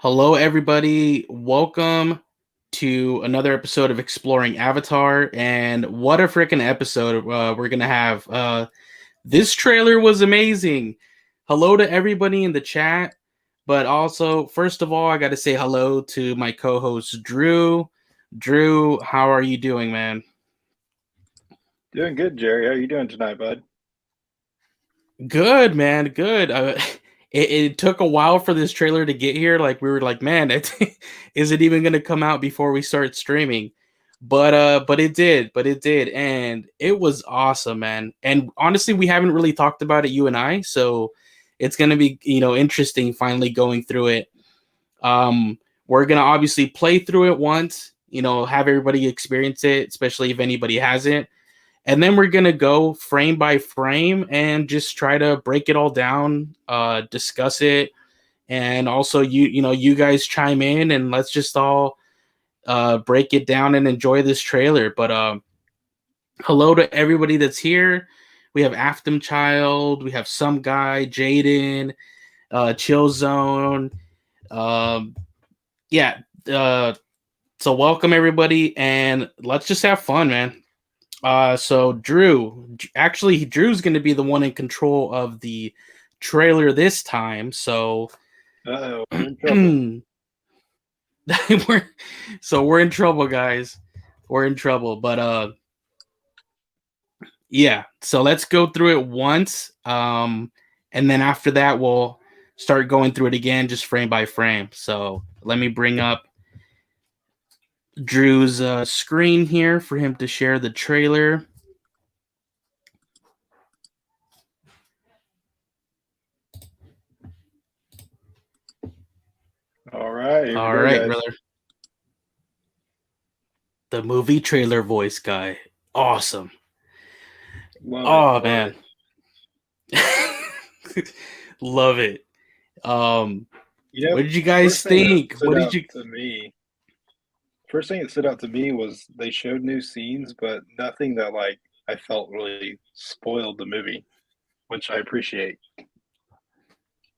Hello, everybody. Welcome to another episode of Exploring Avatar. And what a freaking episode we're going to have. This trailer was amazing. Hello to everybody in the chat. But also, first of all, I got to say hello to my co host, Drew. Drew, how are you doing, man? Doing good, Jerry. How you doing tonight, bud? Good, man. Good. It took a while for this trailer to get here. Like we were like, man, is it even going to come out before we start streaming? But it did. But it did, and it was awesome, man. And honestly, we haven't really talked about it, you and I. So it's going to be interesting finally going through it. We're gonna obviously play through it once. Have everybody experience it, especially if anybody hasn't. And then we're gonna go frame by frame and just try to break it all down, discuss it, and also you guys chime in and let's just all break it down and enjoy this trailer. But hello to everybody that's here. We have Afton Child, we have some guy, Jaden, Chill Zone. Um, yeah. So welcome everybody, and let's just have fun, man. So Drew's going to be the one in control of the trailer this time. So, Uh-oh, we're in trouble. we're in trouble, guys. We're in trouble. But yeah. So let's go through it once. And then after that, we'll start going through it again, just frame by frame. So let me bring up Drew's screen here for him to share the trailer. All right, All right, guys. brother. The movie trailer voice guy. Awesome. Love Man. Love it. What did you guys think? What did you to me? First thing that stood out to me was they showed new scenes, but nothing that I felt really spoiled the movie, which I appreciate.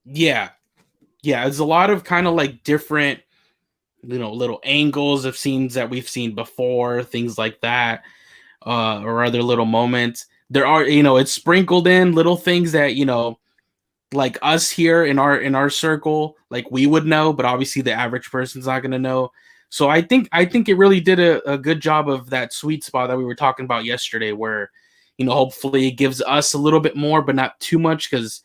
Yeah. It's a lot of kind of like different, little angles of scenes that we've seen before, things like that, or other little moments. There are, it's sprinkled in little things that, like us here in our circle, like we would know, but obviously the average person's not going to know. So I think it really did a good job of that sweet spot that we were talking about yesterday, where hopefully it gives us a little bit more, but not too much, because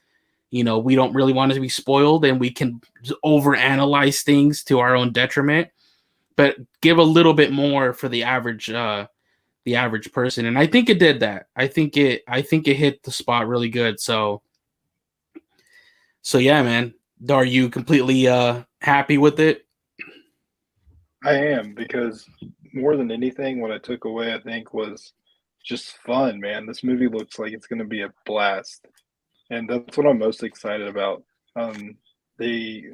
we don't really want it to be spoiled, and we can overanalyze things to our own detriment, but give a little bit more for the average person. And I think it did that. I think it hit the spot really good. So yeah, man. Are you completely happy with it? I am, because more than anything, what I took away, I think, was just fun, man. This movie looks like it's going to be a blast, and that's what I'm most excited about. The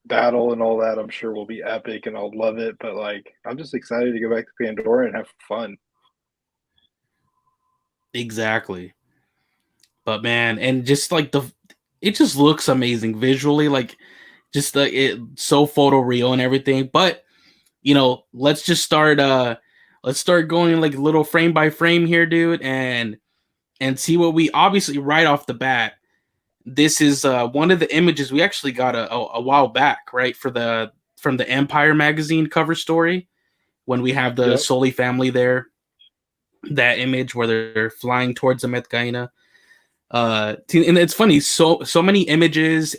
battle and all that, I'm sure will be epic, and I'll love it. But I'm just excited to go back to Pandora and have fun. Exactly. But man, and just like it just looks amazing visually, like just it so photoreal and everything. But let's start going like little frame by frame here, dude, and see what we obviously right off the bat. This is one of the images we actually got a while back, right, from the Empire magazine cover story, when we have the Yep. Sully family there. That image where they're flying towards the Metkayina. And it's funny, so many images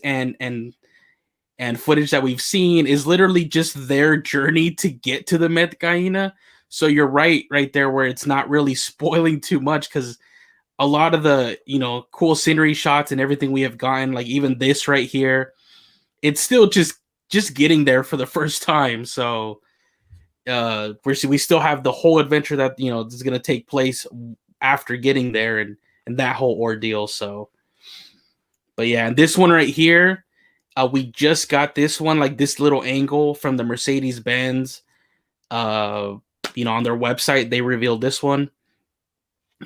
and footage that we've seen is literally just their journey to get to the Metkayina. So you're right there, where it's not really spoiling too much, because a lot of the cool scenery shots and everything we have gotten, like even this right here, it's still just getting there for the first time. So we still have the whole adventure that is going to take place after getting there, and that whole ordeal. So, but yeah, and this one right here, we just got this one, like this little angle from the Mercedes Benz. On their website, they revealed this one.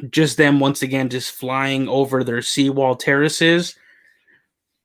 Just them once again, just flying over their seawall terraces,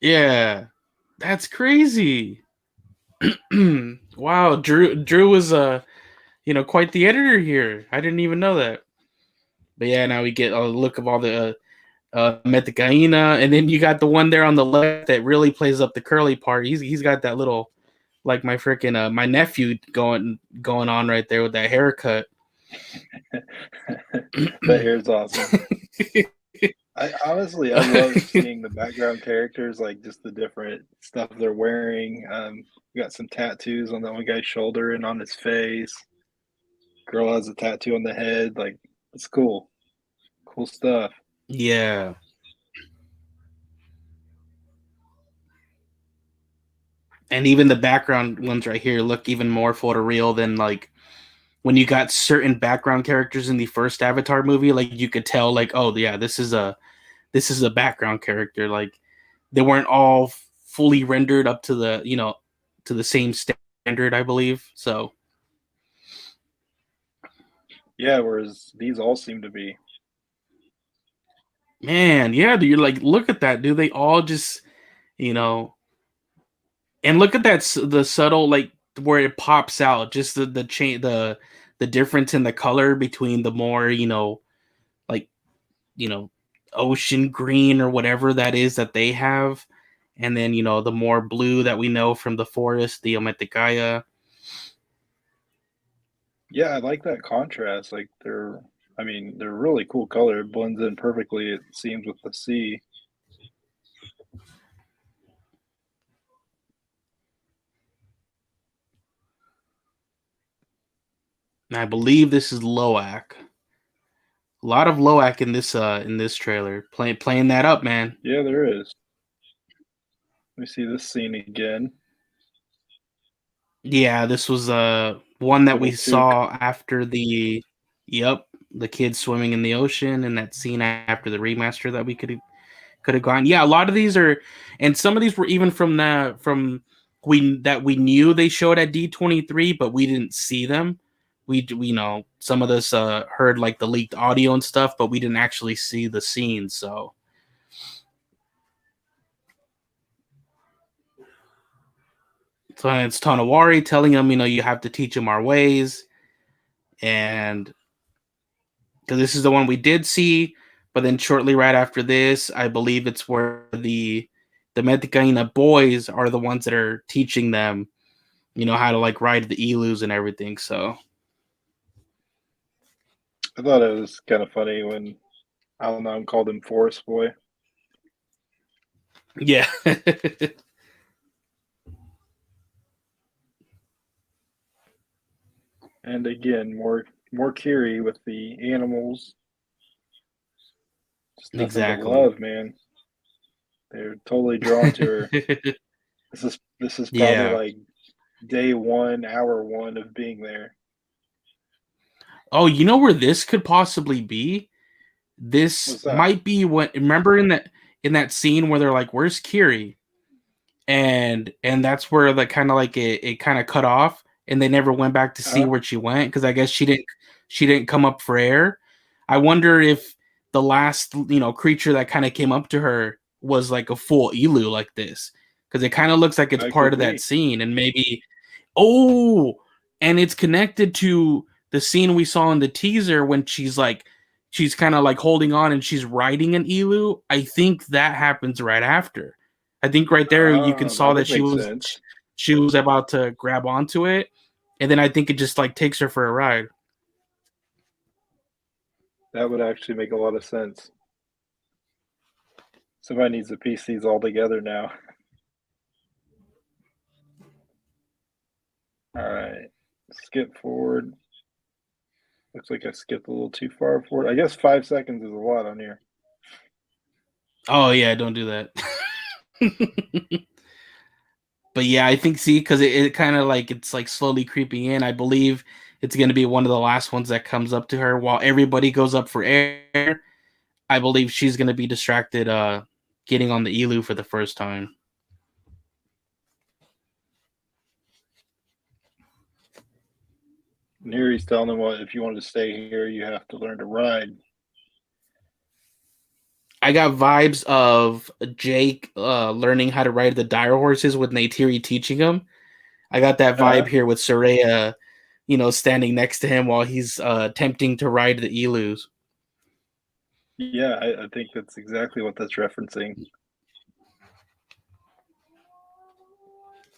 Yeah, that's crazy. Wow, Drew was quite the editor here. I didn't even know that. But yeah, now we get a look of all the Metkayina, and then you got the one there on the left that really plays up the curly part. He's got that little like my freaking my nephew going on right there with that haircut. That hair's awesome. I love seeing the background characters, like just the different stuff they're wearing. We got some tattoos on that one guy's shoulder and on his face. Girl has a tattoo on the head. Like, it's cool. Cool stuff. Yeah. And even the background ones right here look even more photoreal than like when you got certain background characters in the first Avatar movie. Like you could tell, like, oh yeah, this is a background character. Like they weren't all fully rendered up to the same standard, I believe. So Yeah, whereas these all seem to be. man, yeah, you're like, look at that, dude. They all just you know, and look at that the subtle like where it pops out, just the chain the difference in the color between the more like you know ocean green or whatever that is that they have, and then the more blue that we know from the forest, the Ometikaya. Yeah, I like that contrast. Like, I mean, they're really cool color. It blends in perfectly, it seems, with the sea. And I believe this is Loak. A lot of Loak in this trailer, playing that up, man. Yeah, there is. Let me see this scene again. Yeah, this was one that we Little Took. saw after yep, the kids swimming in the ocean, and that scene after the remaster that we could have gone. Yeah, a lot of these are, and some of these were even we knew they showed at D23, but we didn't see them. We some of this heard like the leaked audio and stuff, but we didn't actually see the scenes. So it's Tonowari telling him, you have to teach him our ways, and because this is the one we did see, but then shortly right after this, I believe it's where the Metkayina boys are the ones that are teaching them, how to like ride the elus and everything. So I thought it was kind of funny when Al called him Forest Boy. yeah, And again, more Kiri with the animals. Just nothing but exactly. love, man. They're totally drawn to her. This is probably Yeah. like day one, hour one of being there. Oh, you know where this could possibly be? This What's that? might be what. Remember in that scene where they're like, "Where's Kiri?" and that's where the kind of like it kind of cut off, and they never went back to see Huh? where she went because I guess she didn't come up for air. I wonder if the last creature that kind of came up to her was like a full elu like this, because it kind of looks like it's That part could of that be. scene, and maybe oh, and it's connected to the scene we saw in the teaser when she's kind of like holding on and she's riding an elu. I think that happens right after. I think right there you can That saw would that she make was sense. she was about to grab onto it, and then I think it just like takes her for a ride. That would actually make a lot of sense. Somebody needs to piece these all together now. All right. Skip forward. Looks like I skipped a little too far forward. I guess 5 seconds is a lot on here. Oh yeah, don't do that. But yeah, I think see because it kind of like it's like slowly creeping in. I believe it's going to be one of the last ones that comes up to her while everybody goes up for air. I believe she's going to be distracted getting on the elu for the first time. And here he's telling them, well, if you want to stay here, you have to learn to ride. I got vibes of Jake learning how to ride the dire horses with Neytiri teaching him. I got that vibe Uh-huh. here with Tsireya, standing next to him while he's attempting to ride the Elus. Yeah, I think that's exactly what that's referencing.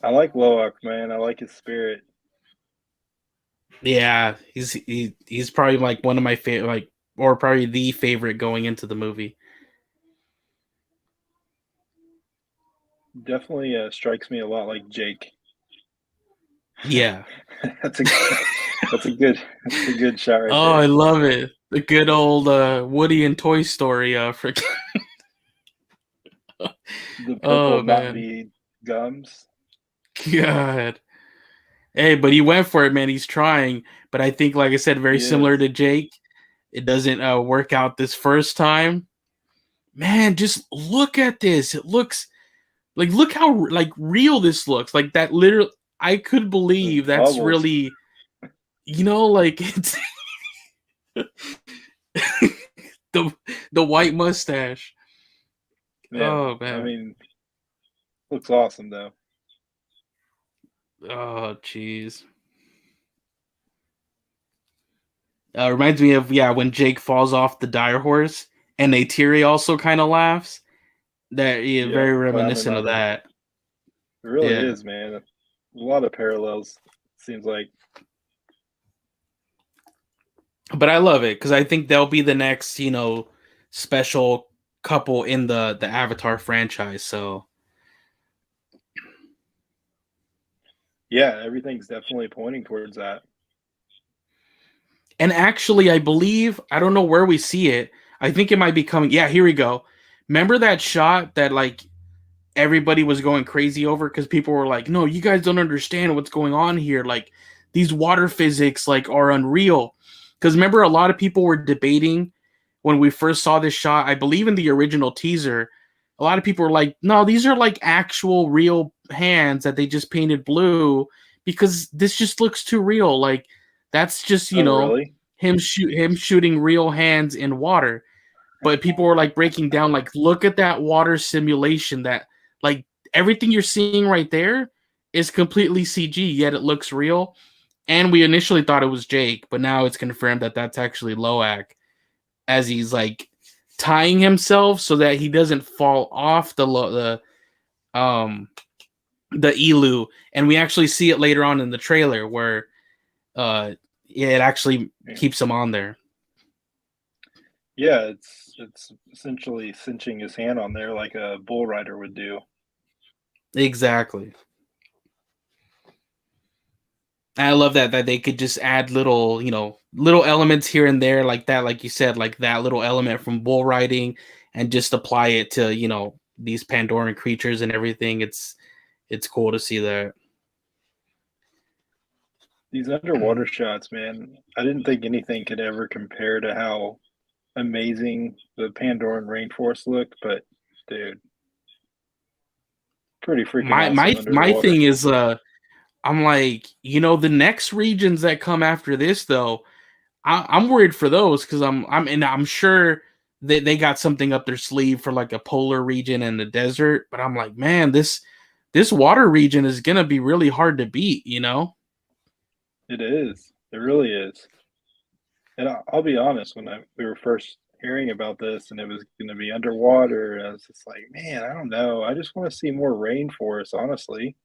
I like Loak, man. I like his spirit. Yeah, he's probably like one of my favorite, like, or probably the favorite going into the movie. Definitely strikes me a lot like Jake. Yeah. That's a that's a good shot right Oh, there. I love it. The good old Woody and Toy Story. Freaking. The purple Oh Mont man, V gums. God. Hey, but he went for it, man. He's trying, but I think, like I said, very He similar is. to Jake. It doesn't work out this first time. Man, just look at this. It looks like, look how like real this looks. Like that literally, I could The believe that's bubbles. really, like it's the the white mustache. Yeah, Oh I man. mean, looks awesome though. Oh jeez. Reminds me of, yeah, when Jake falls off the dire horse and Neytiri also kind of laughs. That, yeah, Yep, very clowning reminiscent on of her. that. It really Yeah. is, man. A lot of parallels. Seems like. But I love it because I think they'll be the next, special couple in the Avatar franchise. So, Yeah, everything's definitely pointing towards that. and actually, I believe, I don't know where we see it. I think it might be coming. Yeah, here we go. Remember that shot that like everybody was going crazy over because people were like, "No, you guys don't understand what's going on here. Like these water physics like are unreal." Because remember, a lot of people were debating when we first saw this shot. I believe in the original teaser, a lot of people were like, "No, these are like actual real hands that they just painted blue because this just looks too real. Like that's just Oh, really? him shooting real hands in water." But people were like breaking down, like, look at that water simulation, that like everything you're seeing right there is completely CG, yet it looks real. And we initially thought it was Jake, but now it's confirmed that that's actually Loak, as he's like tying himself so that he doesn't fall off um the Elu. And we actually see it later on in the trailer where uh it actually Yeah. keeps him on there. Yeah, it's essentially cinching his hand on there like a bull rider would do. Exactly. I love that they could just add little, little elements here and there like that, like you said, like that little element from bull riding, and just apply it to, these Pandoran creatures and everything. It's cool to see that. These underwater shots, man, I didn't think anything could ever compare to how amazing the Pandoran rainforest looked, but dude, pretty freaking My awesome under the my water. thing is I'm like, the next regions that come after this though, I'm worried for those because I'm sure they got something up their sleeve for like a polar region and the desert, but I'm like, man, this water region is gonna be really hard to beat. It is. It really is. And I'll be honest, when we were first hearing about this and it was going to be underwater, I was just like, man, I don't know. I just want to see more rainforest, honestly.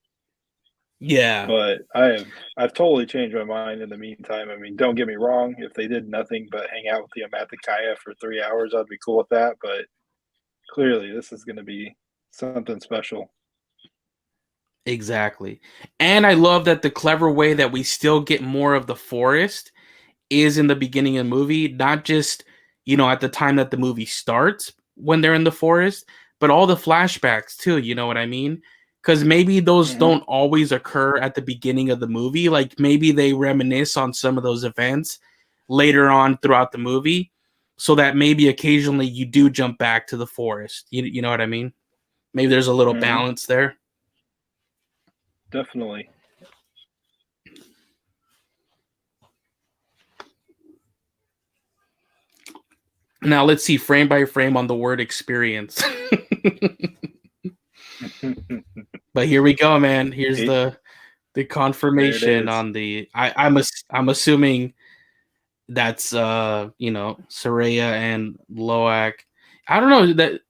Yeah, But I've totally changed my mind in the meantime. I mean, don't get me wrong. If they did nothing but hang out with the Metkayina for 3 hours, I'd be cool with that. But clearly, this is going to be something special. exactly. And I love that the clever way that we still get more of the forest is in the beginning of the movie, not just, at the time that the movie starts when they're in the forest, but all the flashbacks too, you know what I mean? Because maybe those Hmm. don't always occur at the beginning of the movie. Like maybe they reminisce on some of those events later on throughout the movie, so that maybe occasionally you do jump back to the forest. You know what I mean? Maybe there's a little Hmm. balance there. Definitely. Now let's see frame by frame on the word experience. But here we go, man. Here's It, the there it confirmation is. on the. I'm assuming that's Tsireya and Loak. I don't know that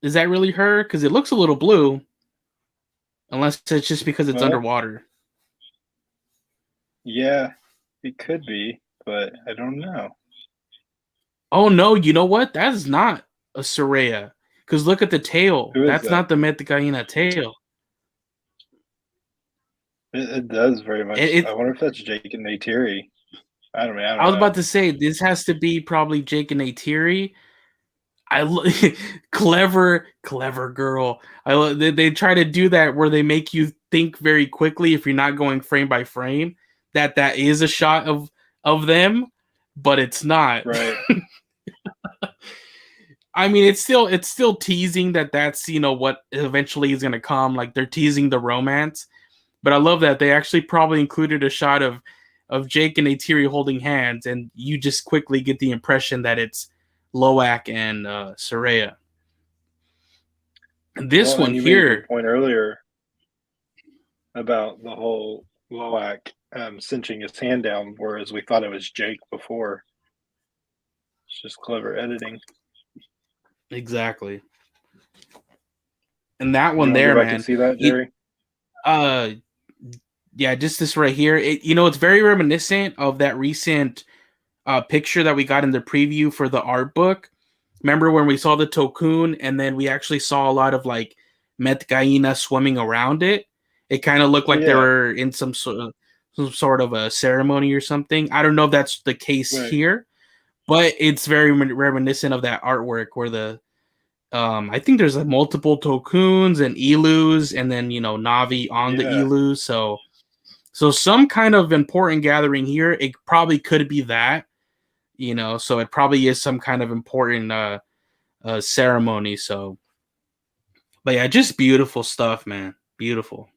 is that really her because it looks a little blue, unless it's just because it's Well, underwater. yeah, it could be, but I don't know. Oh no, you know what? That is not a Tsireya. Because look at the tail. Who is That's that? not the Metkayina tail. It does very much. It, I wonder if that's Jake and Neytiri. I don't mean, I I don't was know. about to say this has to be probably Jake and Neytiri. Clever girl. They try to do that where they make you think very quickly if you're not going frame by frame that is a shot of them, but it's not. Right. I mean, it's still teasing that's what eventually is gonna come. Like they're teasing the romance, but I love that they actually probably included a shot of Jake and Neytiri holding hands, and you just quickly get the impression that it's Loak and Tsireya. This Well, one and you made a good here, point earlier about the whole Loak cinching his hand down, whereas we thought it was Jake before. It's just clever editing. exactly, and that You one want to there, go back and man. see that, It, Jerry? uh, yeah, just this right here. It's very reminiscent of that recent picture that we got in the preview for the art book. Remember when we saw the Tulkun and then we actually saw a lot of like Metkayina swimming around it? It kind of looked Oh like they yeah, were in some sort of a ceremony or something. I don't know if that's the case right. here, but it's very reminiscent of that artwork where I think there's like multiple Tulkuns and Ilus and then Navi on the Yeah, Ilus. So some kind of important gathering here. It probably could be that, so it probably is some kind of important ceremony. So, but yeah, just beautiful stuff, man. Beautiful.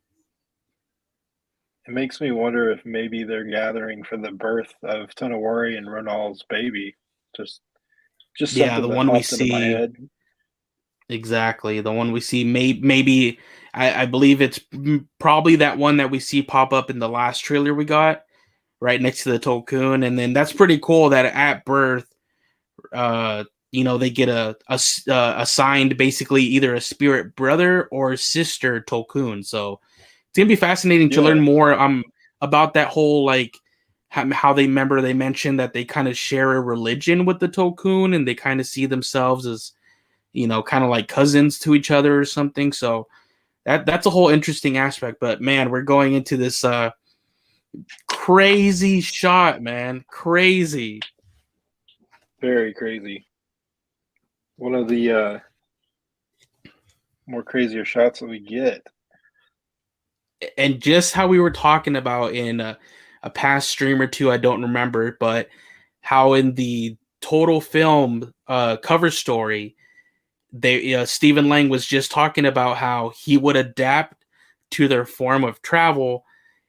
it makes me wonder if maybe they're gathering for the birth of Tonowari and Ronal's baby. Just, just Yeah, something the that one we popped into my see head. exactly. The one we see maybe I believe it's probably that one that we see pop up in the last trailer we got right next to the Tulkun, and then that's pretty cool that at birth, they get assigned basically either a spirit brother or sister Tulkun. So it's gonna be fascinating to learn Yeah, more about that whole like how they mentioned that they kind of share a religion with the Tulkun and they kind of see themselves as kind of like cousins to each other or something. So that's a whole interesting aspect. But man, we're going into this crazy shot, man, crazy. very crazy. One of the more crazier shots that we get. And just how we were talking about in a past stream or two, I don't remember, but how in the total film cover story, Stephen Lang was just talking about how he would adapt to their form of travel,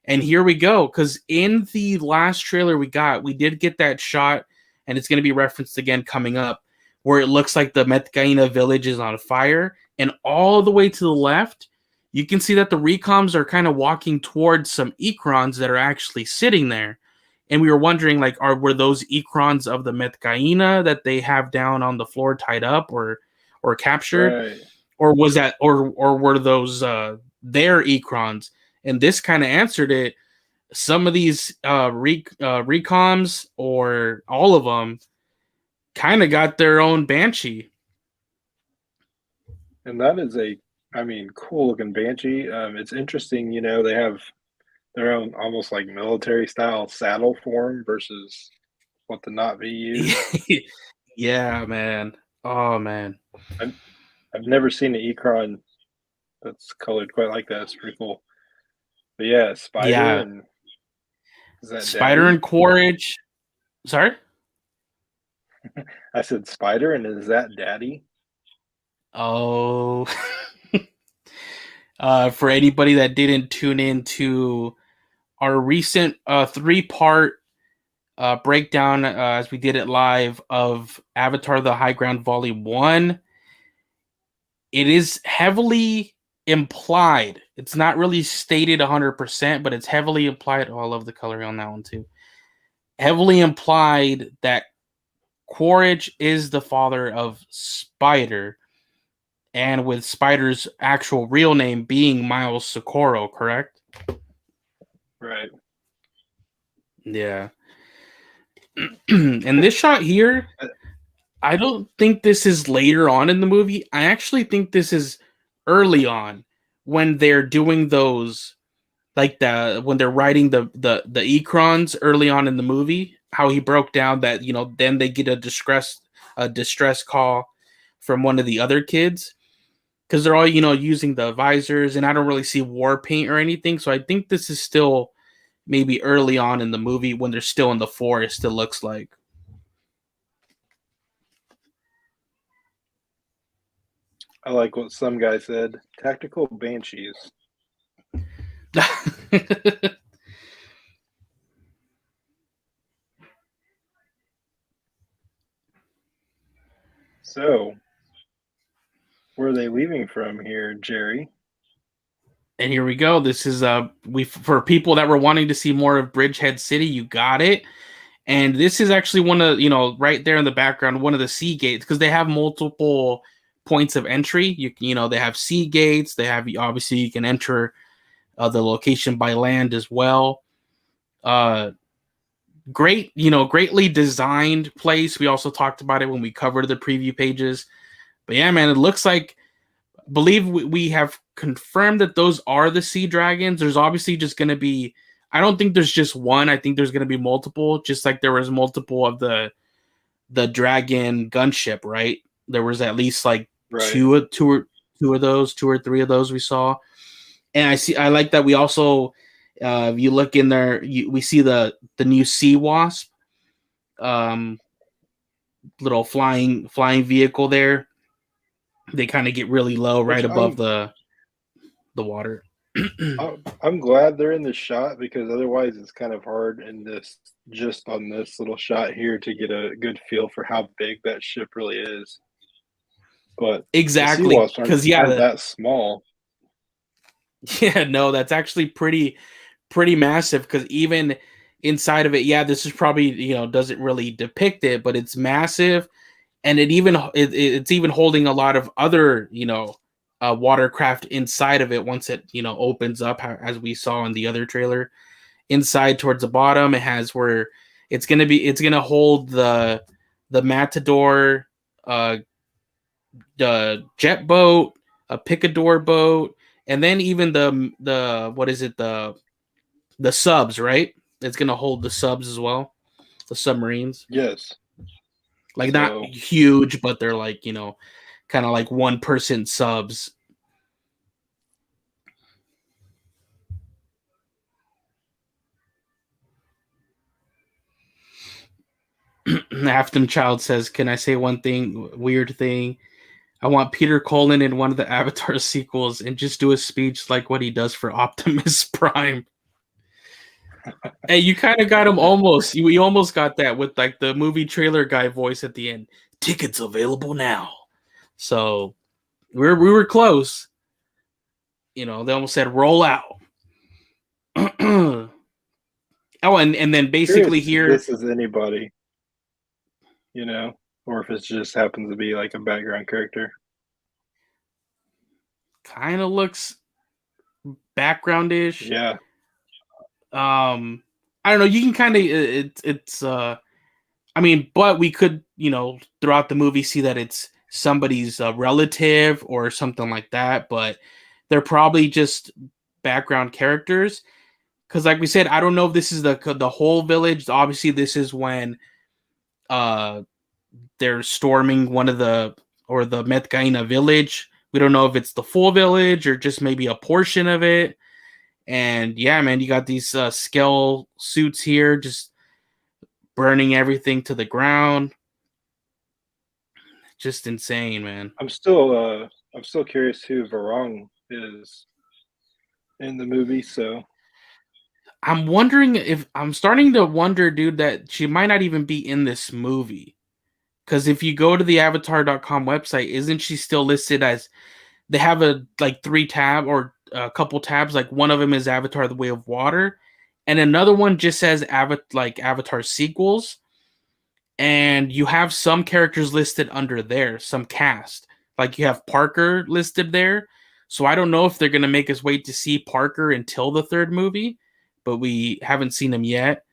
and here we go. Because in the last trailer we did get that shot, and it's going to be referenced again coming up, where it looks like the Metkayina village is on fire, and all the way to the left, you can see that the recoms are kind of walking towards some Ikrans that are actually sitting there. And we were wondering, like, were those Ikrans of the Metkayina that they have down on the floor tied up or captured, Right. or was that or were those their Ikrans? And this kind of answered it. Some of these recoms or all of them kind of got their own banshee. And that is I mean, cool looking banshee. It's interesting, they have their own almost like military style saddle form versus what the Na'vi use. Yeah, man. Oh man. I've, I've never seen an Ikran that's colored quite like that. It's pretty cool. But yeah, Spider Yeah. and is that Spider Daddy? and Quaritch. Sorry. I said Spider and is that Daddy? Oh. For anybody that didn't tune in to our recent 3-part breakdown as we did it live of Avatar: The High Ground Volume 1. It is heavily implied. It's not really stated 100%, but it's heavily implied. Oh, I love the coloring on that one too. Heavily implied that Quaritch is the father of Spider, and with Spider's actual real name being Miles Socorro, correct? Right. Yeah. And this shot here, I don't think this is later on in the movie. I actually think this is early on when they're doing those, like when they're writing the Ikrans early on in the movie. How he broke down that, then they get a distress call from one of the other kids because they're all, using the visors, and I don't really see war paint or anything. So I think this is still maybe early on in the movie when they're still in the forest. It looks like. I like what some guy said. Tactical banshees. So, where are they leaving from here, Jerry? And here we go. This is for people that were wanting to see more of Bridgehead City, you got it. And this is actually one of, right there in the background, one of the sea gates, because they have multiple points of entry. They have sea gates. They have, obviously, you can enter the location by land as well. Greatly designed place. We also talked about it when we covered the preview pages. But yeah, man, it looks like, believe we have confirmed that those are the sea dragons. There's obviously just going to be, I don't think there's just one. I think there's going to be multiple, just like there was multiple of the dragon gunship, right? There was at least like Right. two or three of those we saw. And I like that we also, if you look in there, we see the new sea wasp, little flying vehicle there. They kind of get really low right Which above the water. I'm glad they're in the shot because otherwise it's kind of hard in this just on this little shot here to get a good feel for how big that ship really is. But the sea Exactly, wasps because aren't that small. yeah, no, that's actually pretty massive. Because even inside of it, yeah, this is probably, doesn't really depict it, but it's massive, and it's even holding a lot of other, watercraft inside of it once it, opens up, as we saw in the other trailer. Inside towards the bottom, it has where it's gonna hold the Matador, the jet boat, a picador boat, and then even the what is it, the subs, right? It's gonna hold the subs as well, the submarines. Yes. Like not So huge, but they're like, kind of like 1-person subs. Afton Child says, "Can I say one weird thing? I want Peter Cullen in one of the Avatar sequels and just do a speech like what he does for Optimus Prime." Hey, you kind of got him almost. You almost got that with like the movie trailer guy voice at the end. Tickets available now. So we were close. They almost said roll out. Oh, and then basically curious if here, this is anybody, or if it just happens to be like a background character. kind of looks backgroundish. Yeah. I don't know. You can kind of it's I mean, but we could, throughout the movie see that it's somebody's relative or something like that, but they're probably just background characters. Because, like we said, I don't know if this is the whole village. Obviously, this is when uh they're storming the Metkayina village. We don't know if it's the full village or just maybe a portion of it. And yeah, man, you got these scale suits here, just burning everything to the ground. Just insane, man. I'm still curious who Varong is in the movie, so I'm wondering if I'm starting to wonder, dude, that she might not even be in this movie. Because if you go to the Avatar.com website, isn't she still listed as they have a like 3 tab or a couple tabs? Like one of them is Avatar: The Way of Water, and another one just says Avatar sequels. And you have some characters listed under there, some cast. Like you have Parker listed there. So I don't know if they're gonna make us wait to see Parker until the third movie, but we haven't seen him yet.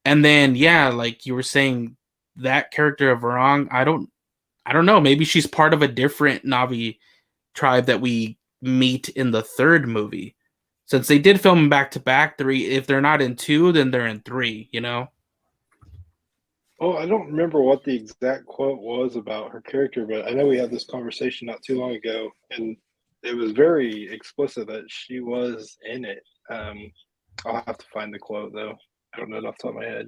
And then yeah, like you were saying, that character of Varong, I don't know. Maybe she's part of a different Navi tribe that we meet in the third movie. Since they did film them back to back, three. If they're not in two, then they're in three. You know. Oh, I don't remember what the exact quote was about her character, but I know we had this conversation not too long ago, and it was very explicit that she was in it. I'll have to find the quote though. I don't know it off the top of my head.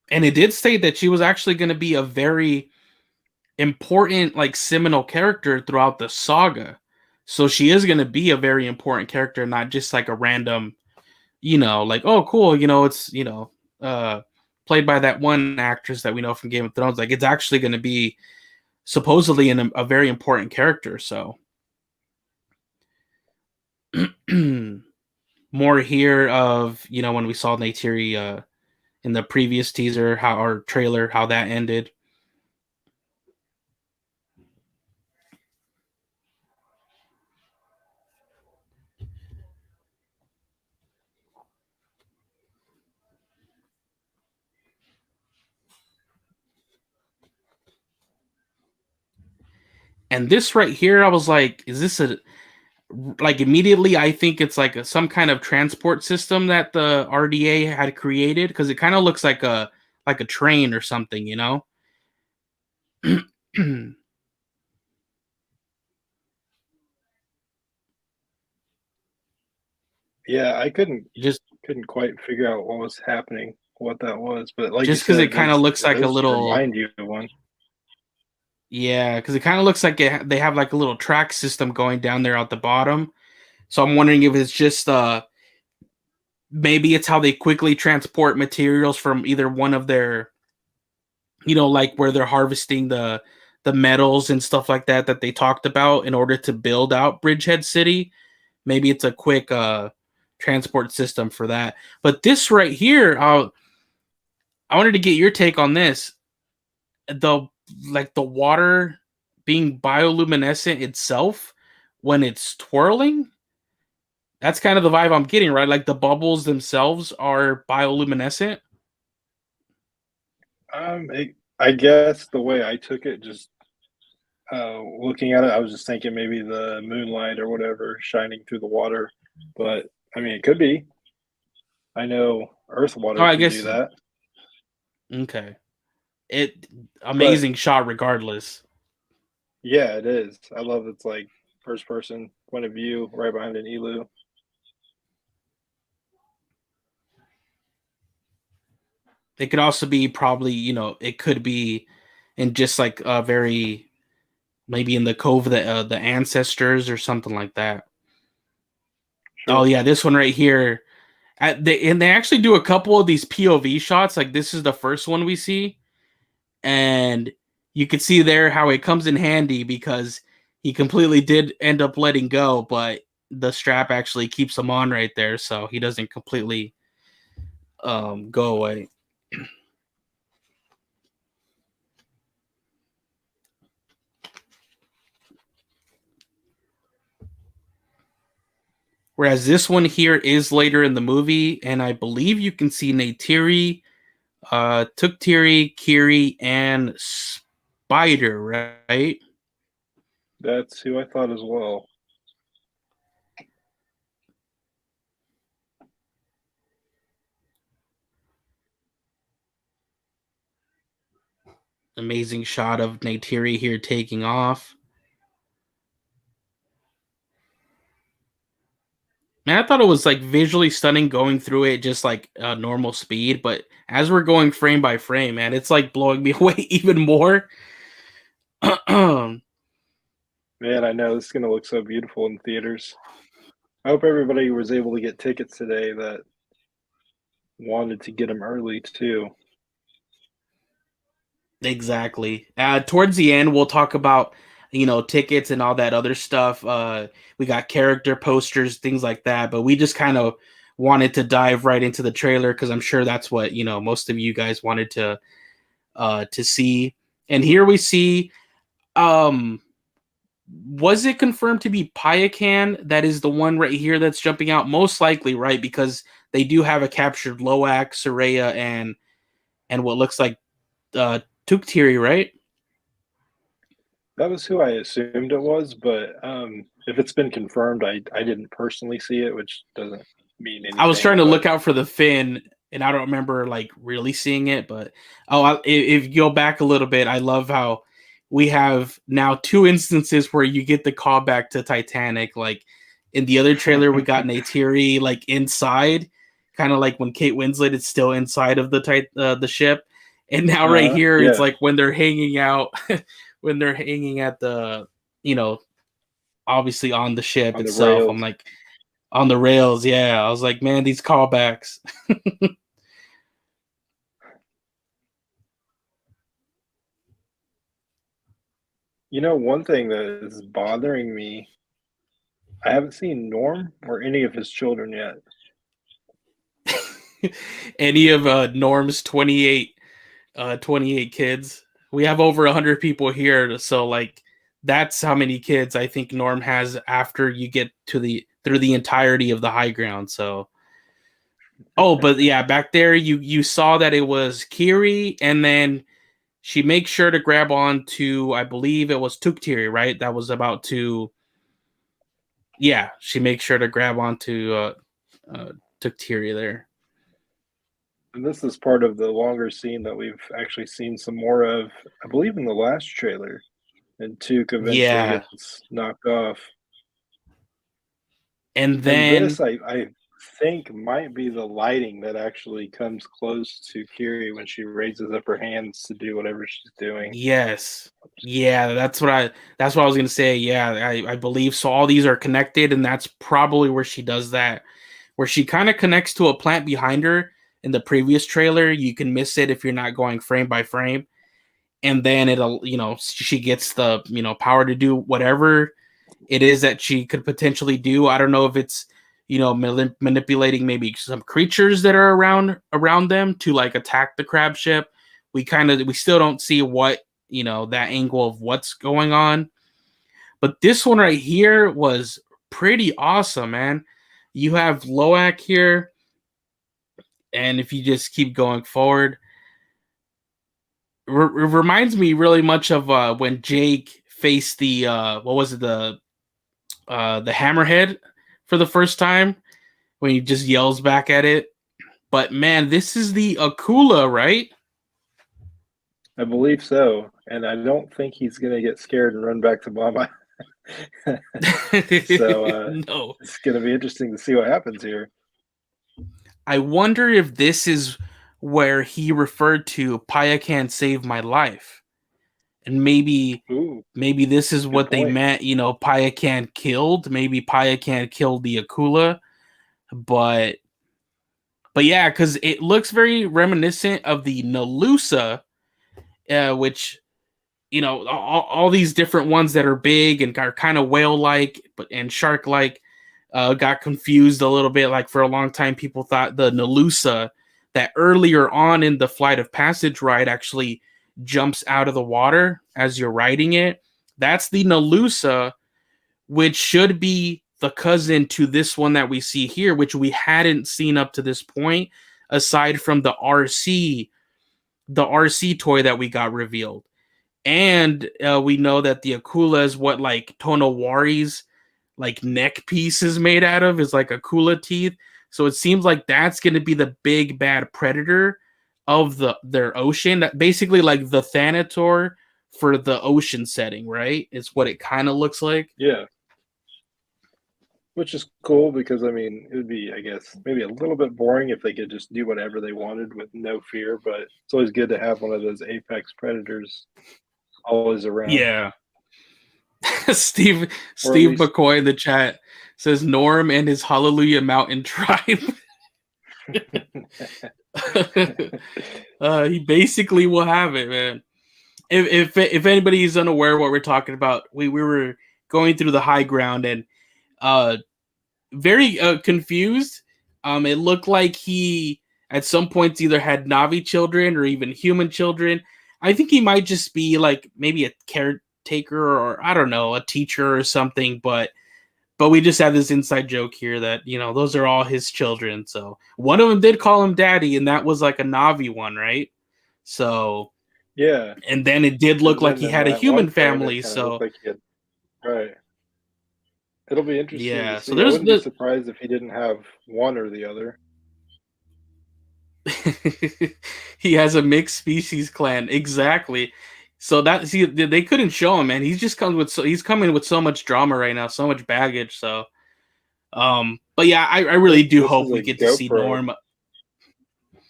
And it did state that she was actually going to be a very important, like seminal character throughout the saga. So she is going to be a very important character, not just like a random, like, oh, cool, it's, uh, played by that one actress that we know from Game of Thrones. Like, it's actually going to be supposedly a very important character. So more here of, when we saw Neytiri in the previous teaser, how our trailer, how that ended. And this right here, I was like, is this like immediately I think it's like some kind of transport system that the RDA had created because it kind of looks like a train or something, Yeah, I just couldn't quite figure out what was happening, what that was, but like you just because it said, kind of looks it like a does little, remind you of one. yeah, because it kind of looks like they have like a little track system going down there at the bottom. So I'm wondering if it's just maybe it's how they quickly transport materials from either one of their, like where they're harvesting the metals and stuff like that they talked about in order to build out Bridgehead City. Maybe it's a quick transport system for that. But this right here, I wanted to get your take on this. The the water being bioluminescent itself when it's twirling. That's kind of the vibe I'm getting, right? Like the bubbles themselves are bioluminescent. I guess the way I took it, just looking at it, I was just thinking maybe the moonlight or whatever shining through the water, but I mean, it could be. I know Earth Oh, water I can do guess that, okay. It but amazing shot regardless. yeah, it is. I love it's like first person point of view right behind an elu. It could also be probably, it could be in just like a very maybe in the cove of the ancestors or something like that. Oh Sure. yeah, this one right here. And they actually do a couple of these POV shots. Like this is the first one we see, and you can see there how it comes in handy because he completely did end up letting go, but the strap actually keeps him on right there, so he doesn't completely go away. Whereas this one here is later in the movie, and I believe you can see Neytiri, Tuktiri, Kiri, and Spider, right? That's who I thought as well. Amazing shot of Neytiri here taking off. Man, I thought it was like visually stunning going through it just like normal speed, but as we're going frame by frame, man, it's like blowing me away even more. Man, I know this is gonna look so beautiful in theaters. I hope everybody was able to get tickets today that wanted to get them early too. Exactly. Towards the end, we'll talk about tickets and all that other stuff. We got character posters, things like that. But we just kind of wanted to dive right into the trailer because I'm sure that's what most of you guys wanted to see. And here we see. Was it confirmed to be Payakan? That is the one right here that's jumping out. Most likely, right? Because they do have a captured Loak, Tsireya, and what looks like uh, Tuktiri, right? That was who I assumed it was, but if it's been confirmed, I didn't personally see it, which doesn't mean I was trying anything. to But look out for the fin, and I don't remember like really seeing it. But if you go back a little bit, I love how we have now two instances where you get the callback to Titanic. Like in the other trailer, we got Neytiri like inside, kind of like when Kate Winslet is still inside of the ship, and now right here it's yeah, like when they're hanging out, when they're hanging at the you know obviously on the ship on the itself. I'm rails. like on the rails. Yeah, I was like, man, these callbacks. One thing that is bothering me, I haven't seen Norm or any of his children yet. Any of Norm's 28 kids. We have over 100 people here, so like that's how many kids I think Norm has after you get to the through the entirety of the high ground. So but yeah, back there you saw that it was Kiri, and then she makes sure to grab on to, I believe it was Tuktiri, right? That was about to, yeah, she makes sure to grab onto Tuktiri there. And this is part of the longer scene that we've actually seen some more of, I believe, in the last trailer. And Tuke eventually Yeah. gets knocked off. And And then, this, I think, might be the lighting that actually comes close to Kiri when she raises up her hands to do whatever she's doing. yes. Yeah, that's what I was gonna say. Yeah, I believe so. All these are connected, and that's probably where she does that. Where she kind of connects to a plant behind her in the previous trailer. You can miss it if you're not going frame by frame. And then it'll, she gets the, power to do whatever it is that she could potentially do. I don't know if it's manipulating maybe some creatures that are around them to like attack the crab ship. We still don't see what that angle of what's going on, but this one right here was pretty awesome, man. You have Loak here, and if you just keep going forward, it reminds me really much of when Jake faced the what was it, the hammerhead for the first time, when he just yells back at it. But man, this is the Akula, right? I believe so. And I don't think he's going to get scared and run back to Mama. So No. it's going to be interesting to see what happens here. I wonder if this is where he referred to Payakan saved my life. And Ooh, maybe this is good what they point. meant, Payakan killed. Maybe Payakan killed the Akula. But yeah, because it looks very reminiscent of the Nalusa, which all these different ones that are big and are kind of whale like but and shark like got confused a little bit. Like for a long time people thought the Nalusa that earlier on in the Flight of Passage ride actually jumps out of the water as you're riding it. That's the Nalusa, which should be the cousin to this one that we see here, which we hadn't seen up to this point aside from the RC toy that we got revealed. And we know that the Akula is what like Tonowari's like neck piece is made out of, is like Akula teeth. So it seems like that's going to be the big bad predator of their ocean. That basically like the Thanator for the ocean setting, right? It's what it kind of looks like. Yeah, which is cool because, I mean, it would be, I guess, maybe a little bit boring if they could just do whatever they wanted with no fear, but it's always good to have one of those apex predators always around. Yeah. Steve Or at Steve least McCoy in the chat says Norm and his Hallelujah Mountain tribe. He basically will have it, man. If anybody is unaware of what we're talking about, we were going through the high ground and very confused. It looked like he at some points either had Navi children or even human children. I think he might just be like maybe a caretaker or I don't know, a teacher or something. But we just have this inside joke here that those are all his children. So one of them did call him daddy, and that was like a Navi one, right? So yeah. and then it did look And like then he in had a that one human frame, it family. kind of looked So like he had right. It'll be interesting to yeah, so see. I there's wouldn't be the surprised if he didn't have one or the other. he has a mixed species clan, exactly. So that they couldn't show him, man. He's coming with so much drama right now, so much baggage. So, but yeah, I I really think do this hope is we a get to see GoPro. Norm.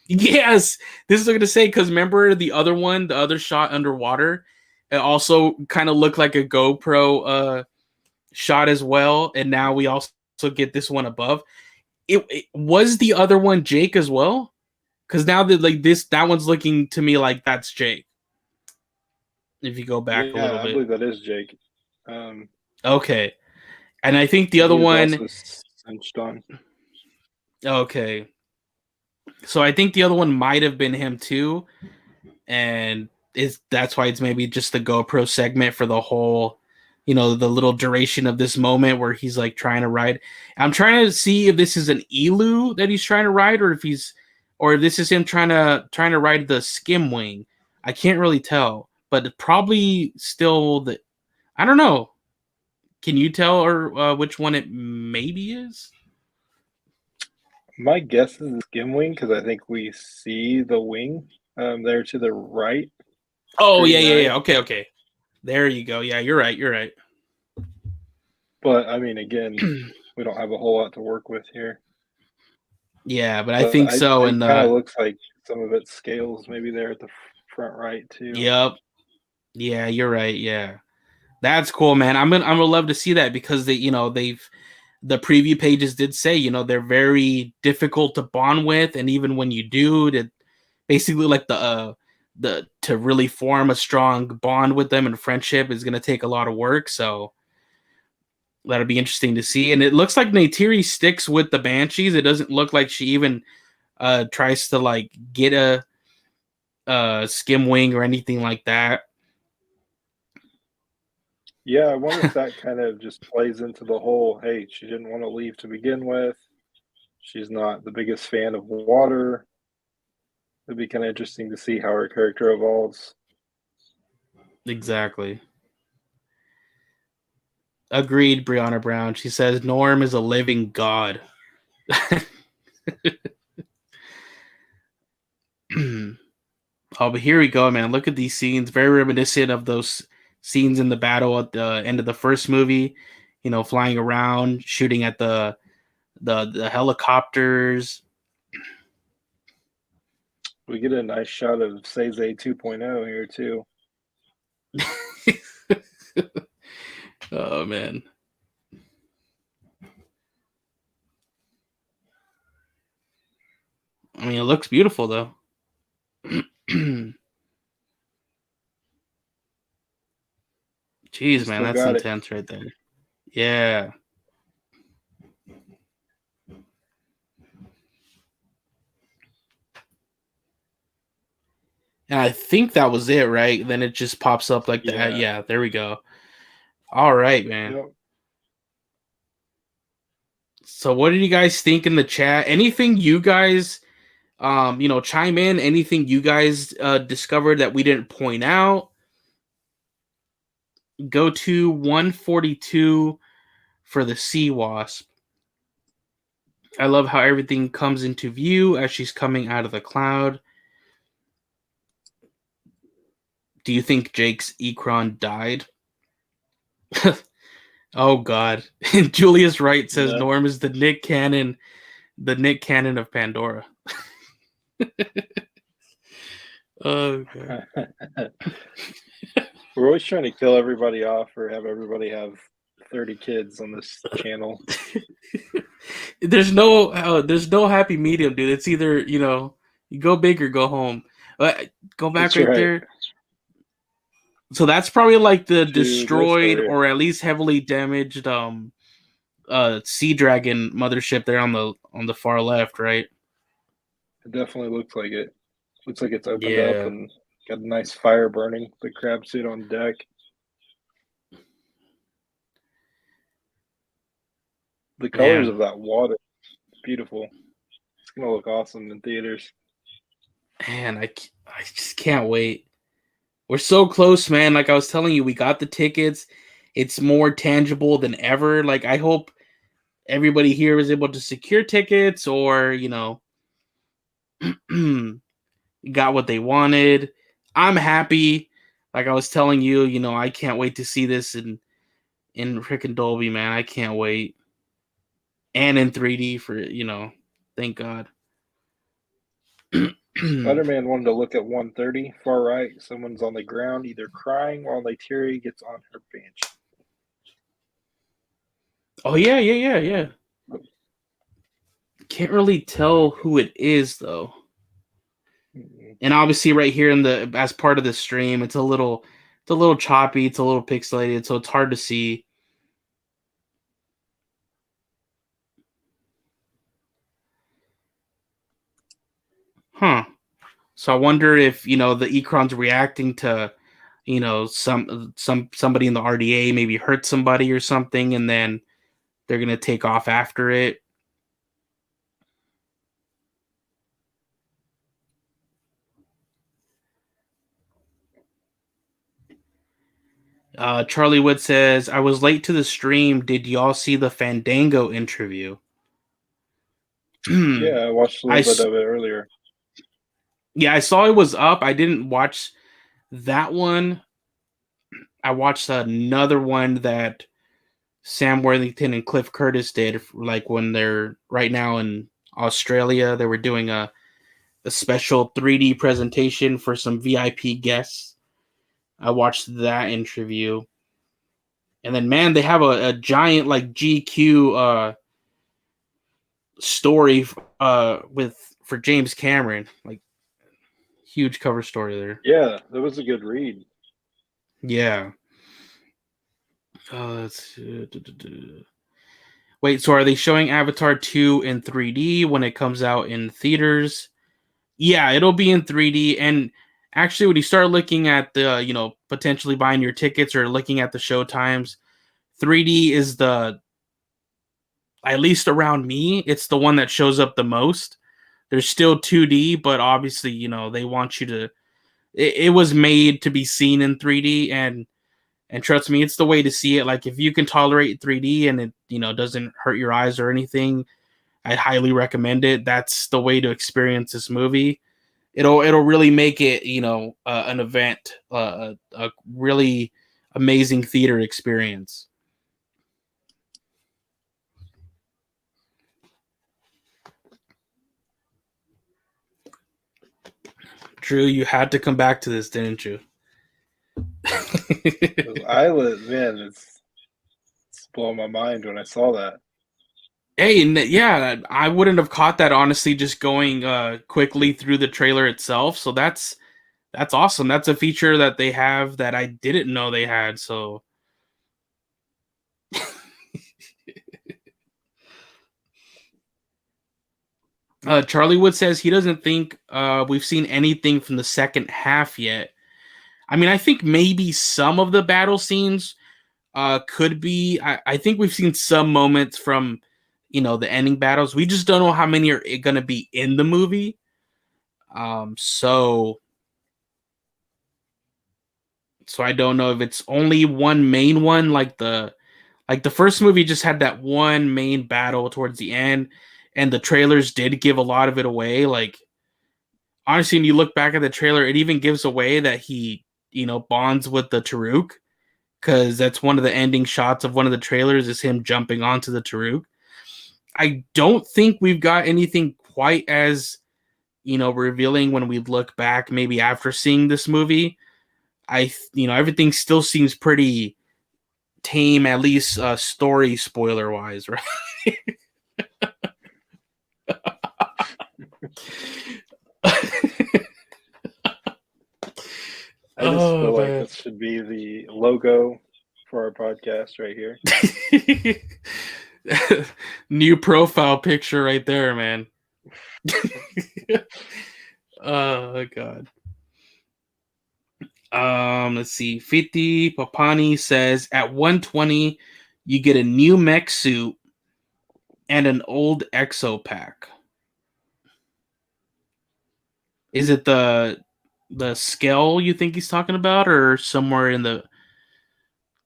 Yes, this is what I'm gonna say because remember the other one, the other shot underwater, it also kind of looked like a GoPro shot as well, and now we also get this one above. It was the other one Jake as well, because now that that one's looking to me like that's Jake. If you go back a little Yeah, I bit, believe that is Jake. Um, okay, and I think the and other he is one, also cinched on. okay, so I think the other one might have been him too, and that's why it's maybe just the GoPro segment for the whole, the little duration of this moment where he's like trying to ride. I'm trying to see if this is an elu that he's trying to ride, or if this is him trying to ride the skim wing. I can't really tell, but probably still the. I don't know. Can you tell or which one it maybe is? My guess is skim wing because I think we see the wing there to the right, Oh yeah, extreme yeah, right. yeah. Okay, okay. There you go. Yeah, you're right. You're right. But I mean, again, we don't have a whole lot to work with here. Yeah, but I But think so. it And kind of looks like some of it scales maybe there at the front right too. yep. Yeah, you're right. Yeah. That's cool, man. I'm gonna love to see that because the preview pages did say, they're very difficult to bond with, and even when you do, to basically like the to really form a strong bond with them and friendship is gonna take a lot of work. So that'll be interesting to see. And it looks like Neytiri sticks with the Banshees. It doesn't look like she even tries to like get a skim wing or anything like that. Yeah, I wonder if that kind of just plays into the whole, hey, she didn't want to leave to begin with. She's not the biggest fan of water. It'd be kind of interesting to see how her character evolves. Exactly. Agreed, Brianna Brown. She says Norm is a living god. Oh, but here we go, man. Look at these scenes. Very reminiscent of those scenes in the battle at the end of the first movie. Flying around, shooting at the helicopters. We get a nice shot of Seize 2.0 here too. Oh man. I mean, it looks beautiful though. She Jeez, man, still that's got it. intense right there. Yeah. And I think that was it, right? Then it just pops up like that. Yeah. Yeah, there we go. All right, man. Yep. So what did you guys think in the chat? Anything you guys chime in, anything you guys discovered that we didn't point out? Go to 142 for the sea wasp. I love how everything comes into view as she's coming out of the cloud. Do you think Jake's Ikran died? Oh God. Julius Wright says No. Norm is the Nick Cannon of Pandora. Oh God. We're always trying to kill everybody off or have everybody have 30 kids on this channel. There's no happy medium, dude. It's either you go big or go home. Go back That's right right. there. So that's probably like the Dude, there's destroyed story. or at least heavily damaged Sea Dragon mothership there on the far left, right? It definitely looks like it. Looks like it's opened up Yeah, and got a nice fire burning. The crab suit on deck. The colors man. of that water, beautiful. It's gonna look awesome in theaters. Man, I just can't wait. We're so close, man. Like I was telling you, we got the tickets. It's more tangible than ever. Like I hope everybody here was able to secure tickets or, got what they wanted. I'm happy. Like I was telling you, I can't wait to see this in freaking Dolby, man. I can't wait. And in 3D for, thank God. Spider-Man wanted to look at 130, far right. Someone's on the ground, either crying while Neytiri gets on her bench. Oh yeah. Can't really tell who it is though. And obviously right here as part of the stream, it's a little choppy, it's a little pixelated, so it's hard to see. Huh. So I wonder if, the Ikran's reacting to, somebody in the RDA maybe hurt somebody or something, and then they're gonna take off after it. Charlie Wood says, I was late to the stream. Did y'all see the Fandango interview? Yeah, I watched a I, little bit of it earlier. yeah, I saw it was up. I didn't watch that one. I watched another one that Sam Worthington and Cliff Curtis did, like when they're right now in Australia. They were doing a special 3D presentation for some VIP guests. I watched that interview. And then, man, they have a giant like GQ story for James Cameron, like huge cover story there. Yeah, that was a good read. Yeah. Wait, so are they showing Avatar 2 in 3D when it comes out in theaters? Yeah, it'll be in 3D. And actually, when you start looking at the, potentially buying your tickets or looking at the show times, 3D is at least around me, it's the one that shows up the most. There's still 2D, but obviously, they want you to. It was made to be seen in 3D, and trust me, it's the way to see it. Like if you can tolerate 3D and it, doesn't hurt your eyes or anything, I highly recommend it. That's the way to experience this movie. It'll really make it, an event, a really amazing theater experience. Drew, you had to come back to this, didn't you? Man, it's blowing my mind when I saw that. Hey, yeah, I wouldn't have caught that honestly, just going quickly through the trailer itself. So that's awesome. That's a feature that they have that I didn't know they had. So Charlie Wood says he doesn't think we've seen anything from the second half yet. I mean, I think maybe some of the battle scenes could be. I think we've seen some moments from, the ending battles. We just don't know how many are going to be in the movie. So I don't know if it's only one main one, like the first movie just had that one main battle towards the end, and the trailers did give a lot of it away. Like honestly, when you look back at the trailer, it even gives away that he, bonds with the Taruk, because that's one of the ending shots of one of the trailers is him jumping onto the Taruk. I don't think we've got anything quite as, revealing when we look back, maybe after seeing this movie. everything still seems pretty tame, at least story spoiler wise, right? I just Oh feel like man. this should be the logo for our podcast right here. New profile picture right there, man. Oh god. Let's see. 50 Papani says at 120 you get a new mech suit and an old exo pack. Is it the scale you think he's talking about, or somewhere in the?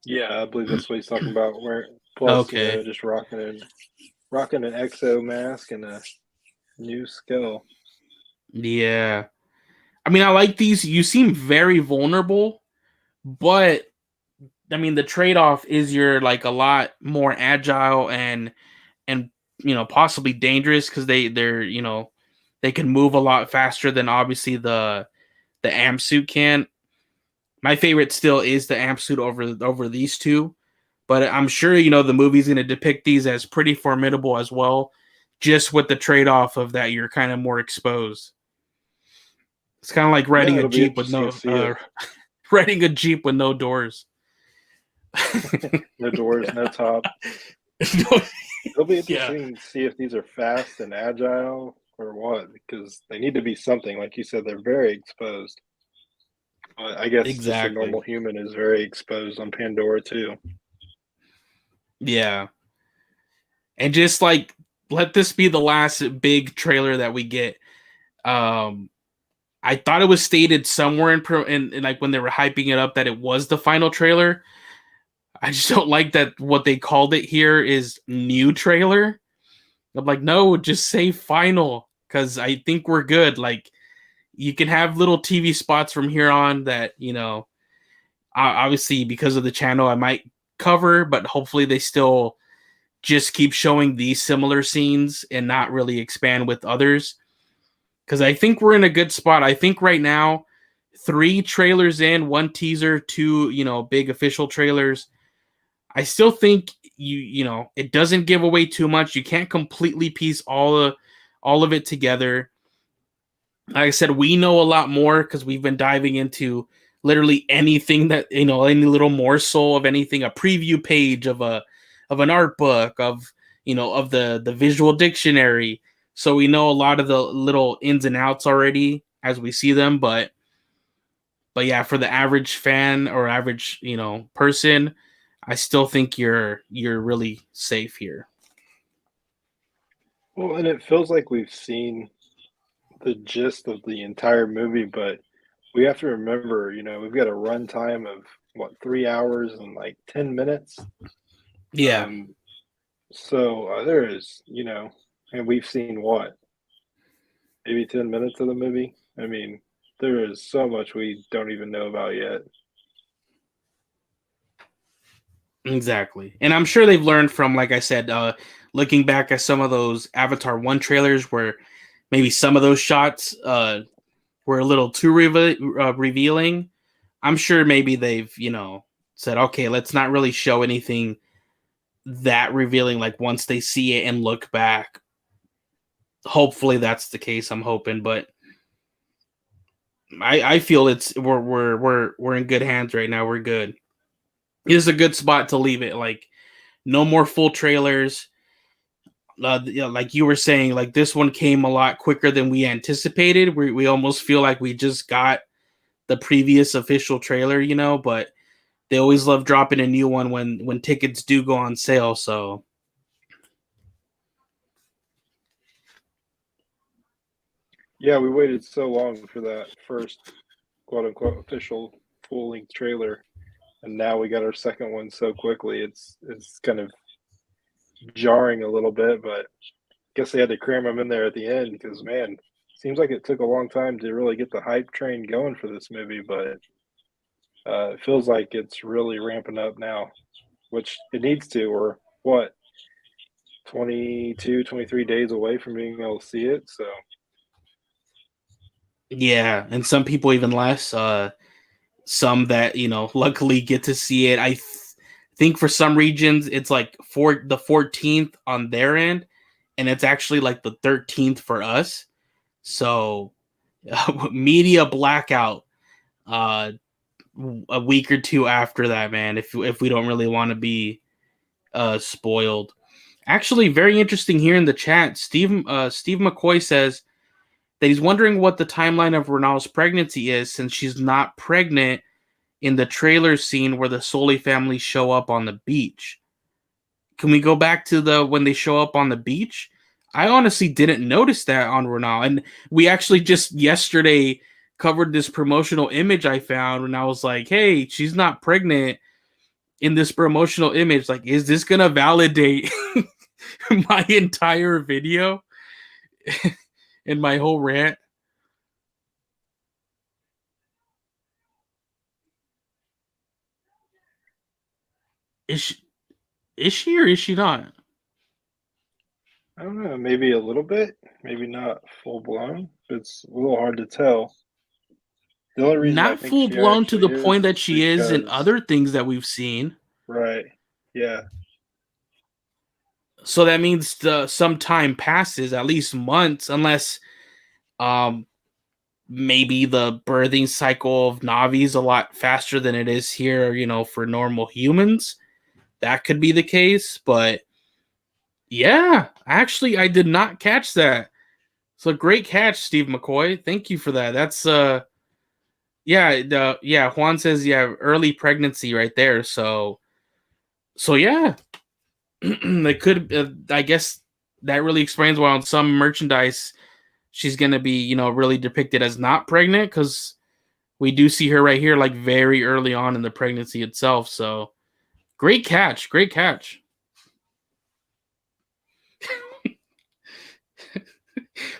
Yeah, I believe that's what he's talking about. Where plus, Okay. just rocking an exo mask and a new skill. Yeah. I mean, I like these. You seem very vulnerable, but I mean, the trade-off is you're like a lot more agile and possibly dangerous because they can move a lot faster than obviously the amp suit can. My favorite still is the amp suit over these two, but I'm sure the movie's going to depict these as pretty formidable as well, just with the trade-off of that you're kind of more exposed. It's kind of like Yeah, riding a it'll be jeep with interesting to no see it. riding a jeep with no doors. No doors, no top. It'll be Yeah, interesting to see if these are fast and agile or what, because they need to be something. Like you said, they're very exposed. But I guess just a normal exactly. human is very exposed on Pandora too. Yeah, and just like let this be the last big trailer that we get. Um, I thought it was stated somewhere in like when they were hyping it up that it was the final trailer. I just don't like that what they called it here is new trailer. I'm like, no, just say final because I think we're good. Like, you can have little TV spots from here on that obviously because of the channel I might cover, but hopefully they still just keep showing these similar scenes and not really expand with others. Because I think we're in a good spot. I think right now, 3 trailers in, 1 teaser, 2 big official trailers. I still think it doesn't give away too much. You can't completely piece all of it together. Like I said, we know a lot more because we've been diving into literally anything that any little morsel of anything, a preview page of an art book, of the visual dictionary. So we know a lot of the little ins and outs already as we see them, but yeah, for the average fan or average person, I still think you're really safe here. Well, and it feels like we've seen the gist of the entire movie, but we have to remember, we've got a runtime of what 3 hours and like 10 minutes. Yeah, Um, so there is, and we've seen what maybe 10 minutes of the movie. I mean, there is so much we don't even know about yet. exactly. And I'm sure they've learned from, like I said, looking back at some of those Avatar 1 trailers where maybe some of those shots were a little too revealing. I'm sure maybe they've, said, okay, let's not really show anything that revealing, like once they see it and look back. Hopefully that's the case. I'm hoping, but I feel we're in good hands right now. We're good. This is a good spot to leave it. Like, no more full trailers. Like you were saying, like this one came a lot quicker than we anticipated. We almost feel like we just got the previous official trailer, but they always love dropping a new one when tickets do go on sale. So Yeah, we waited so long for that first quote unquote official full length trailer, and now we got our second one so quickly. It's kind of jarring a little bit, but I guess they had to cram them in there at the end because man, seems like it took a long time to really get the hype train going for this movie, but it feels like it's really ramping up now, which it needs to. Or what, 22, 23 days away from being able to see it. So yeah, and some people even less. some that luckily get to see it. I think for some regions it's like for the 14th on their end, and it's actually like the 13th for us. So media blackout a week or two after that, man, if we don't really want to be spoiled. Actually, very interesting here in the chat. Steve McCoy says that he's wondering what the timeline of Ronal's pregnancy is, since she's not pregnant in the trailer scene where the Sully family show up on the beach. Can we go back to when they show up on the beach? I honestly didn't notice that on Ronal. And we actually just yesterday covered this promotional image I found, and I was like, hey, she's not pregnant in this promotional image. Like, is this going to validate my entire video and my whole rant? Is she or is she not? I don't know. Maybe a little bit. Maybe not full blown. It's a little hard to tell. The only reason I Not think full she blown to actually the point that is she is in because other things that we've seen. right. Yeah. So that means some time passes, at least months, unless maybe the birthing cycle of Navi is a lot faster than it is here, for normal humans. That could be the case, but yeah, actually, I did not catch that. So great catch, Steve McCoy. Thank you for that. That's yeah. Juan says early pregnancy right there. So yeah, it could. I guess that really explains why on some merchandise she's gonna be really depicted as not pregnant, because we do see her right here like very early on in the pregnancy itself. So great catch.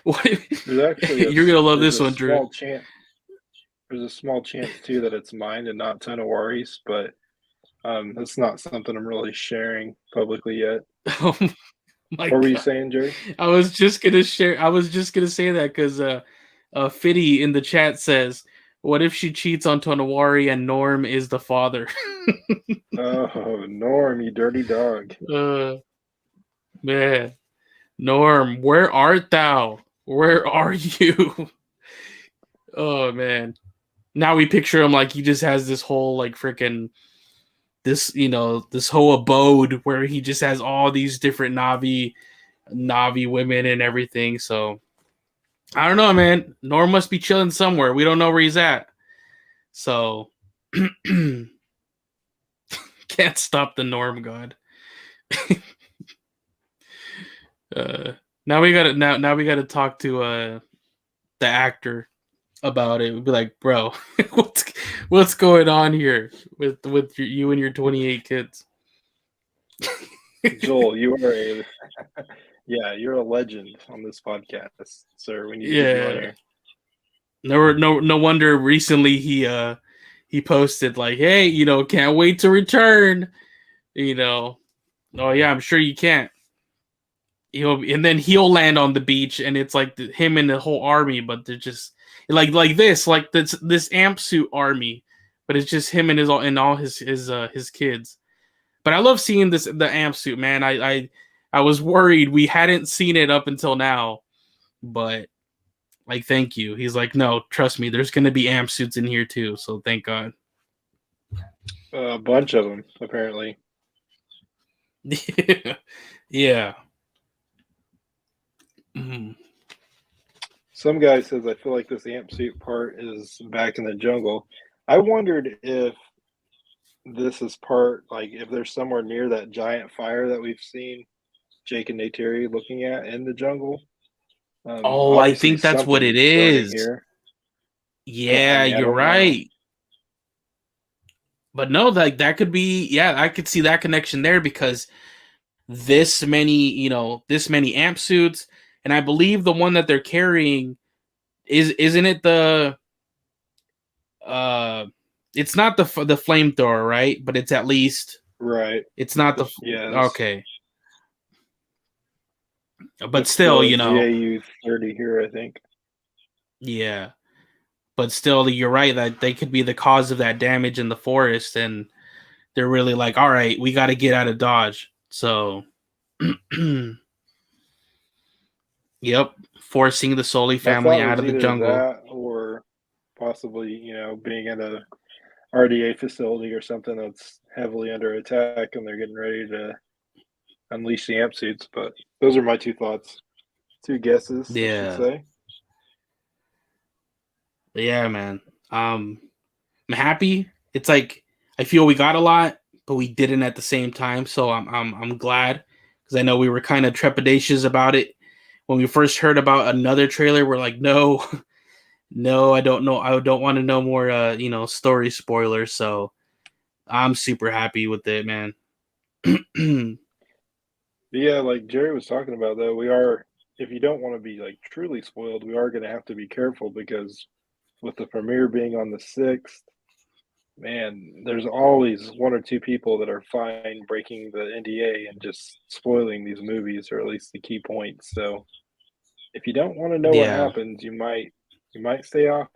What? You're gonna love this one, Drew. There's a small chance too that it's mine and not Tonowari's, but that's not something I'm really sharing publicly yet. Oh my what were you God. saying, Jerry? I was just gonna say that because Fitty in the chat says, "What if she cheats on Tonowari and Norm is the father?" Oh, Norm, you dirty dog. Man, Norm, where art thou? Where are you? Oh man. Now we picture him like he just has this whole like freaking this whole abode where he just has all these different Navi women and everything. So I don't know, man. Norm must be chilling somewhere. We don't know where he's at. So can't stop the Norm god. Now we gotta talk to the actor about it. We'd be like, bro, what's going on here with you and your 28 kids? Joel, you're a legend on this podcast, sir. We need to get you on here. No wonder recently he posted like, hey, can't wait to return. Oh yeah, I'm sure you can't. And then he'll land on the beach, and it's like him and the whole army, but they're just like this amp suit army, but it's just him and all his kids. But I love seeing the amp suit, man. I was worried we hadn't seen it up until now, but like, thank you. He's like, no, trust me, there's gonna be amp suits in here too. So thank God. A bunch of them, apparently. Yeah. Mm-hmm. Some guy says, I feel like this amp suit part is back in the jungle. I wondered if this is part, like, if there's somewhere near that giant fire that we've seen Jake and Neytiri looking at in the jungle. I think that's what it is. Here. Yeah, you're right. But no, that could be, I could see that connection there, because this many amp suits, and I believe the one that they're carrying isn't it the it's not the flamethrower, right? But it's at least right. It's not okay. But it's still, GAU 30 here, I think. Yeah. but still, you're right that they could be the cause of that damage in the forest, and they're really like, all right, we got to get out of Dodge. So, yep, forcing the Sully My family thought out was of the either jungle. that or possibly, being in a RDA facility or something that's heavily under attack and they're getting ready to unleash the amp suits. But those are my two thoughts, two guesses, I should Yeah, say. yeah, man. I'm happy. It's like I feel we got a lot, but we didn't at the same time. So I'm glad because I know we were kind of trepidatious about it when we first heard about another trailer. We're like, no, no, I don't know. I don't want to know more, story spoilers. So I'm super happy with it, man. But yeah, like Jerry was talking about, though, we are, if you don't want to be like truly spoiled, we are going to have to be careful because with the premiere being on the 6th, man, there's always one or two people that are fine breaking the NDA and just spoiling these movies, or at least the key points. So if you don't want to know what Yeah. happens, you might stay off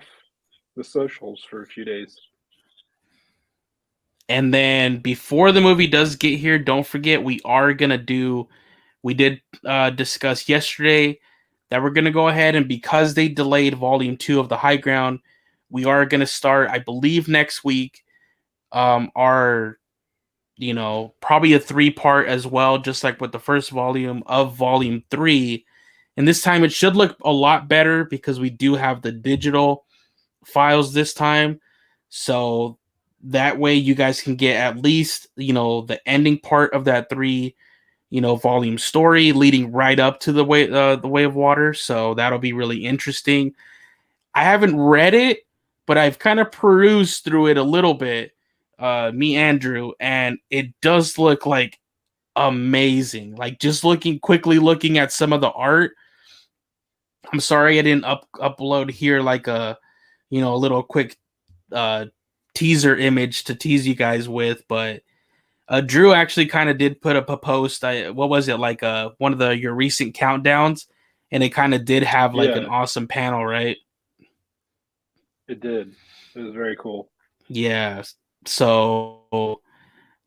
the socials for a few days. And then before the movie does get here, don't forget we did discuss yesterday that we're gonna go ahead, and because they delayed volume 2 of the High Ground, we are gonna start, I believe, next week. Our probably a 3-part as well, just like with the first volume of volume 3. And this time it should look a lot better because we do have the digital files this time. So that way you guys can get at least, the ending part of that 3, volume story leading right up to the way of water. So that'll be really interesting. I haven't read it, but I've kind of perused through it a little bit. Me, Andrew, and it does look like amazing. Like just quickly looking at some of the art. I'm sorry I didn't upload here like a little quick uh teaser image to tease you guys with, but Drew actually kind of did put up a post. What was it, like one of your recent countdowns, and it kind of did have like an Yeah, awesome panel, right? it did. It was very cool. Yeah. So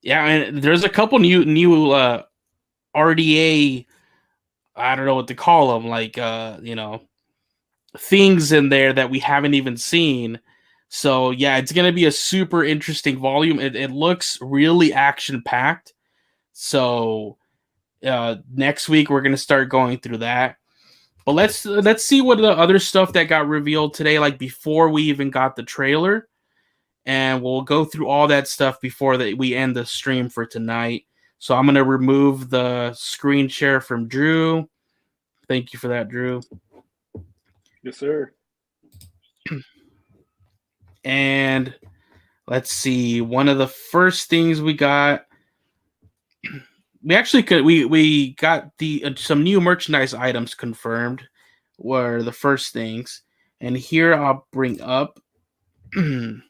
yeah, and there's a couple new RDA. I don't know what to call them, like things in there that we haven't even seen. So yeah, it's gonna be a super interesting volume. It looks really action packed. So next week we're gonna start going through that. But let's see what the other stuff that got revealed today, like before we even got the trailer, and we'll go through all that stuff before that we end the stream for tonight. So I'm gonna remove the screen share from Drew. Thank you for that, Drew. Yes, sir. And let's see. One of the first things we got, we got the some new merchandise items confirmed. Were the first things, and here I'll bring up. We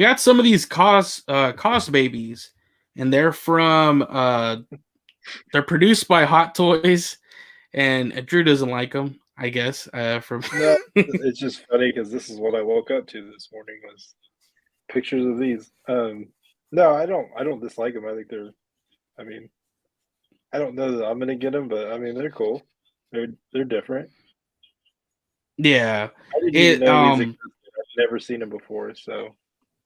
got some of these cost babies, and they're from they're produced by Hot Toys, and Drew doesn't like them, I guess. From No, it's just funny because this is what I woke up to this morning was pictures of these. No, I don't dislike them. I think they're. I mean, I don't know that I'm gonna get them, but I mean they're cool. They're different. yeah, I didn't even it know these existed. I've never seen them before, so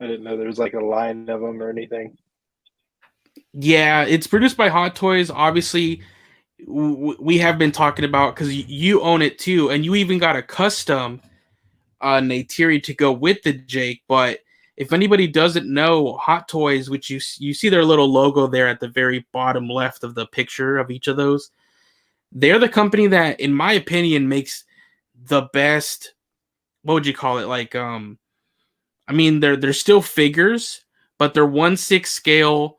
I didn't know there was like a line of them or anything. yeah, it's produced by Hot Toys. Obviously, we have been talking about because you own it too, and you even got a custom Neytiri to go with the Jake. But if anybody doesn't know, Hot Toys, which you see their little logo there at the very bottom left of the picture of each of those, they're the company that, in my opinion, makes the best. What would you call it? Like, I mean, they're still figures, but they're 1/6 scale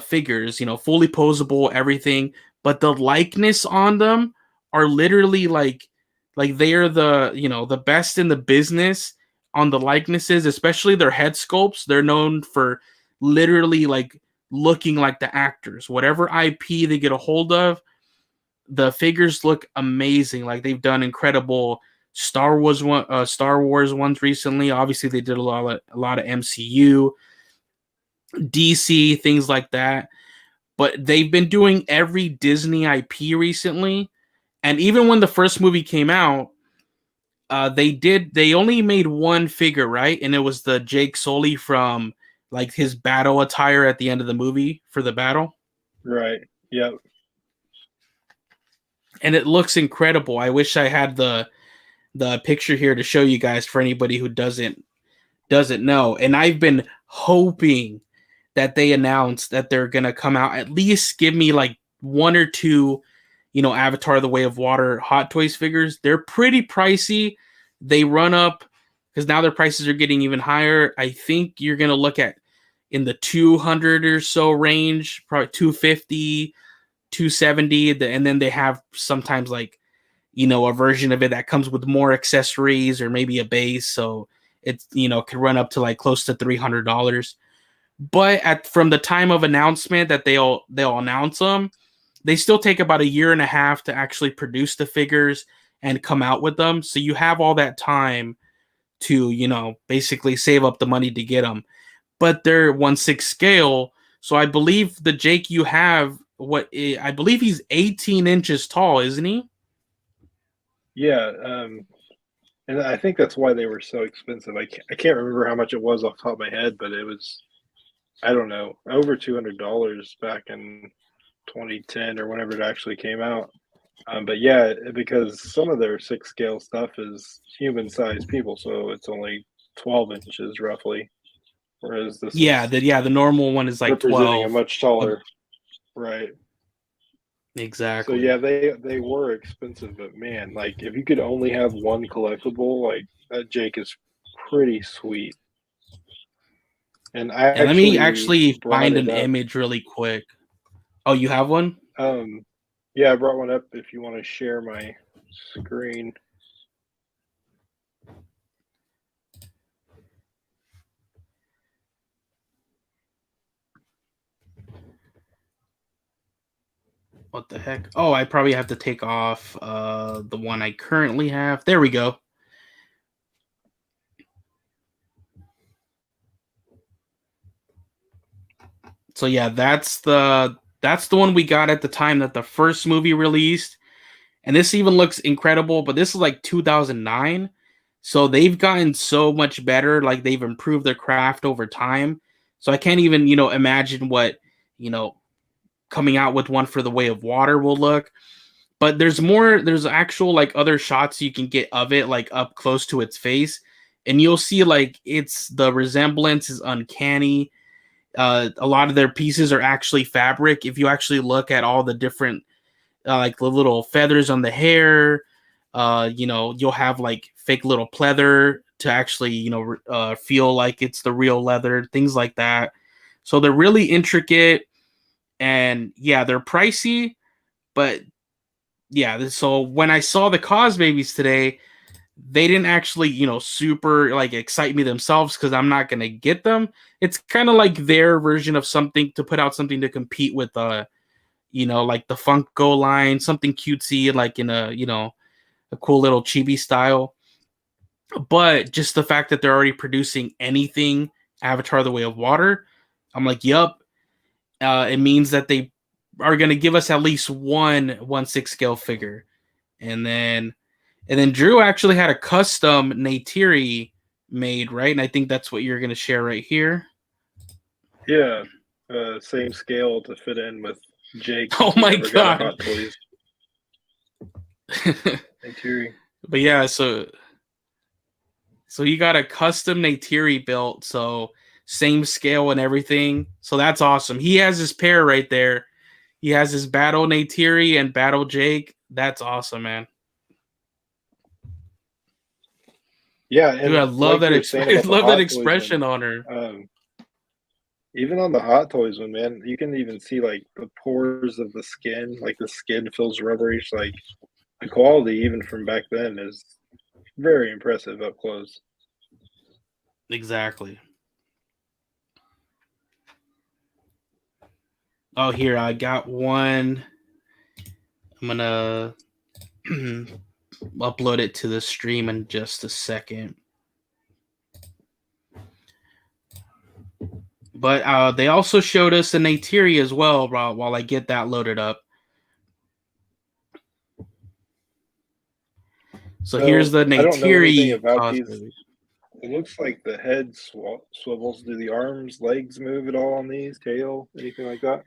figures. Fully posable, everything. But the likeness on them are literally like they are the best in the business on the likenesses, especially their head sculpts. They're known for literally like looking like the actors. Whatever IP they get a hold of, the figures look amazing. Like they've done incredible Star Wars ones recently. Obviously, they did a lot of MCU, DC, things like that. But they've been doing every Disney IP recently. And even when the first movie came out, they only made one figure, right? And it was the Jake Sully from like his battle attire at the end of the movie for the battle. Right. Yep. And it looks incredible. I wish I had the picture here to show you guys for anybody who doesn't know. And I've been hoping that they announced that they're gonna come out, at least give me like one or two, Avatar: The Way of Water Hot Toys figures. They're pretty pricey. They run up because now their prices are getting even higher. I think you're gonna look at in the 200 or so range, probably 250, 270, and then they have sometimes like a version of it that comes with more accessories or maybe a base, so it's could run up to like close to $300. But from the time of announcement that they'll announce them, they still take about a year and a half to actually produce the figures and come out with them. So you have all that time to basically save up the money to get them. But they're 1/6 scale, so I believe the Jake you have, I believe he's 18 inches tall, isn't he? Yeah. And I think that's why they were so expensive. I can't remember how much it was off the top of my head, but it was, I don't know, over $200 back in 2010 or whenever it actually came out. But yeah, because some of their 6 scale stuff is human sized people, so it's only 12 inches roughly. Whereas this is The normal one is like representing 12. a much taller, right? So Exactly. yeah, they were expensive, but man, like if you could only have one collectible, like that Jake is pretty sweet. And I And let me actually actually brought find it an up. image really quick. Oh, you have one? Yeah, I brought one up if you want to share my screen. What the heck? Oh, I probably have to take off the one I currently have. There we go. So yeah, that's the one we got at the time that the first movie released. And this even looks incredible, but this is like 2009. So they've gotten so much better, like they've improved their craft over time. So I can't even, imagine what, you know, coming out with one for the Way of Water will look. But there's actual like other shots you can get of it like up close to its face, and you'll see like the resemblance is uncanny. A lot of their pieces are actually fabric. If you actually look at all the different like the little feathers on the hair, you'll have like fake little pleather to actually feel like it's the real leather, things like that. So they're really intricate, and yeah, they're pricey, but yeah. So when I saw the Cause Babies today, they didn't actually, super like excite me themselves because I'm not gonna get them. It's kind of like their version of something to put out something to compete with, like the Funko line, something cutesy, like in a cool little chibi style. But just the fact that they're already producing anything Avatar: The Way of Water, I'm like, yup. It means that they are gonna give us at least one 1/6 scale figure, and then Drew actually had a custom Neytiri made, right? And I think that's what you're going to share right here. Yeah, same scale to fit in with Jake Oh since we my never got a god. Hot Toys. Neytiri. But yeah, so you got a custom Neytiri built, so same scale and everything. So that's awesome. He has his pair right there. He has his Battle Neytiri and Battle Jake. That's awesome, man. Yeah, Dude, I and love like that you were saying I about the love that Hot Toys expression one, on her. even on the Hot Toys one, man, you can even see like the pores of the skin, like the skin feels rubberish. Like the quality, even from back then, is very impressive up close. Exactly. Oh, here I got one. I'm gonna upload it to the stream in just a second. But they also showed us a Neytiri as well while I get that loaded up. So here's the I don't know anything Neytiri about these. cosplay. It looks like the head swivels. Do the arms, legs move at all on these? Tail, anything like that?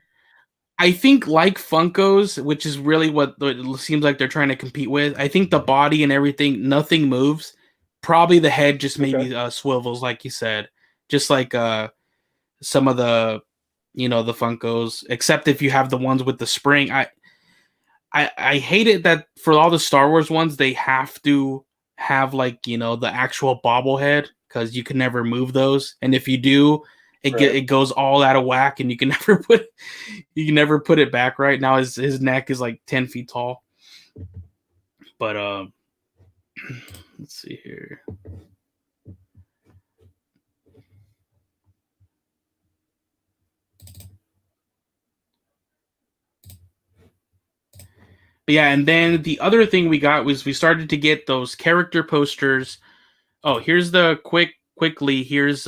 I think like Funkos, which is really what it seems like they're trying to compete with. I think the body and everything, nothing moves. Probably the head just maybe swivels, like you said, just like some of the the Funkos, except if you have the ones with the spring. I hate it that for all the Star Wars ones they have to have like the actual bobblehead because you can never move those, and if you do, it goes all out of whack, and you can never put it back right. Now his neck is like 10 feet tall, but let's see here. But yeah, and then the other thing we got was we started to get those character posters. Oh, here's the quickly. Here's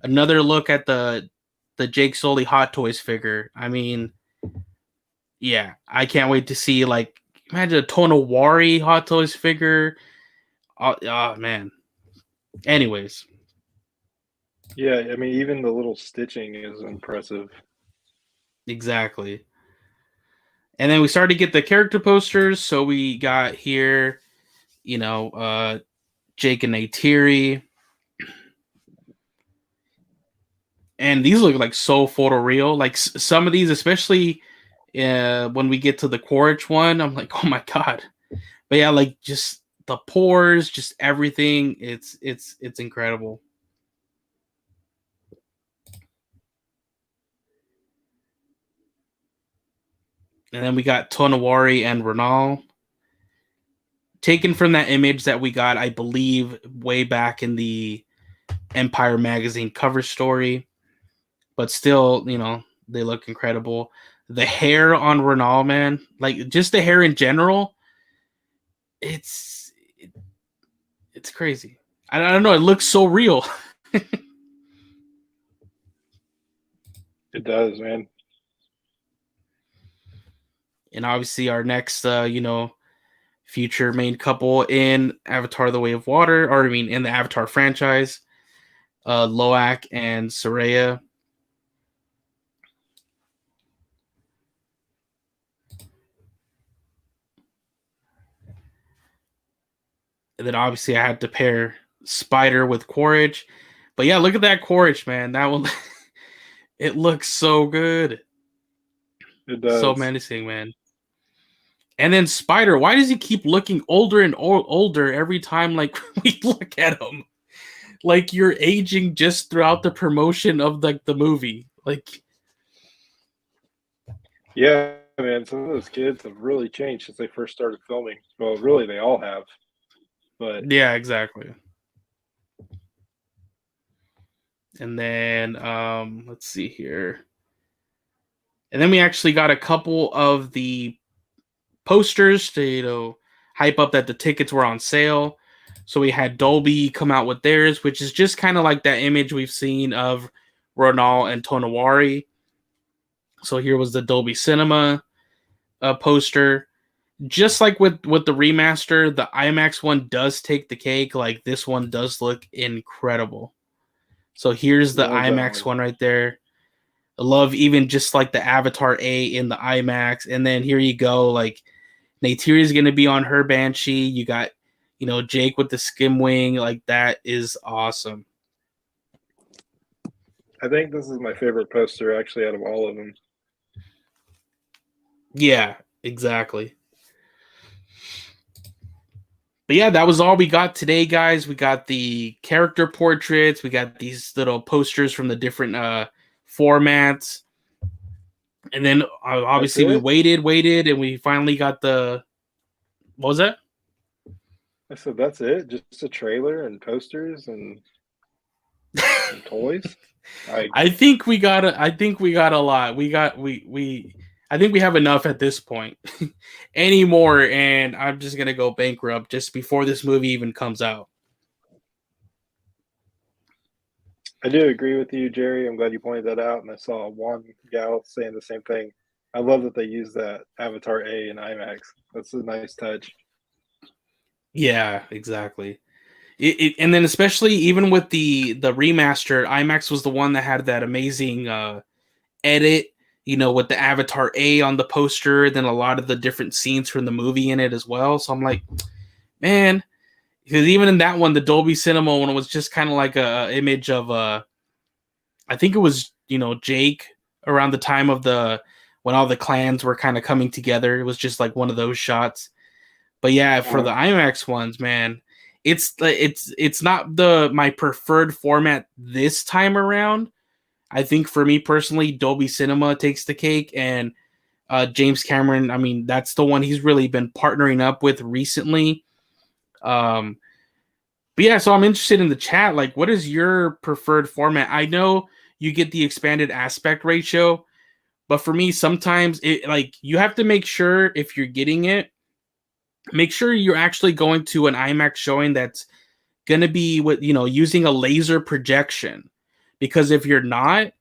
another look at the Jake Sully Hot Toys figure. I mean, yeah, I can't wait to see like imagine a Tonowari Hot Toys figure. Oh man. Anyways. Yeah, I mean even the little stitching is impressive. Exactly. And then we started to get the character posters. So we got here, Jake and Neytiri. And these look like so photoreal. Like some of these, especially when we get to the Quaritch one, I'm like, oh my god. But yeah, like just the pores, just everything. It's incredible. And then we got Tonowari and Ronal, taken from that image that we got, I believe, way back in the Empire magazine cover story. But still, they look incredible. The hair on Ronal, man, like just the hair in general, it's crazy. I don't know. It looks so real. It does, man. And obviously, our next, future main couple in Avatar: The Way of Water, or I mean, in the Avatar franchise, Loak and Tsireya. And then obviously I had to pair Spider with Quaritch. But yeah, look at that Quaritch, man. That one, it looks so good. It does. So menacing, man. And then Spider, why does he keep looking older and older every time like we look at him? Like you're aging just throughout the promotion of the movie. Like, yeah, man, some of those kids have really changed since they first started filming. Well, really, they all have. But yeah, exactly. And then let's see here. And then we actually got a couple of the posters to hype up that the tickets were on sale. So we had Dolby come out with theirs, which is just kind of like that image we've seen of Ronal and Tonowari. So here was the Dolby Cinema poster. Just like with the remaster, the IMAX one does take the cake. Like this one does look incredible. So here's the IMAX one right there. I love even just like the Avatar A in the IMAX. And then here you go, like Neytiri is going to be on her Banshee. You got, Jake with the skim wing. Like that is awesome. I think this is my favorite poster actually out of all of them. Yeah, exactly. But yeah, that was all we got today, guys. We got the character portraits. We got these little posters from the different formats. And then obviously we waited, and we finally got the... What was that? I said, that's it? Just a trailer and posters and toys? I think we got a lot. I think we have enough at this point anymore, and I'm just gonna go bankrupt just before this movie even comes out. I do agree with you, Jerry. I'm glad you pointed that out. And I saw one gal saying the same thing. I love that they use that Avatar A in IMAX. That's a nice touch. Yeah, exactly. And then especially even with the remaster, IMAX was the one that had that amazing edit, with the Avatar A on the poster, then a lot of the different scenes from the movie in it as well. So I'm like, man, because even in that one, the Dolby Cinema one was just kind of like a image of I think it was Jake around the time of when all the clans were kind of coming together. It was just like one of those shots. But yeah, for the IMAX ones, man, it's not my preferred format this time around. I think for me personally, Dolby Cinema takes the cake, and James Cameron, I mean, that's the one he's really been partnering up with recently. But yeah, so I'm interested in the chat. Like, what is your preferred format? I know you get the expanded aspect ratio, but for me, sometimes you have to make sure if you're getting it, make sure you're actually going to an IMAX showing that's going to be using a laser projection, because if you're not,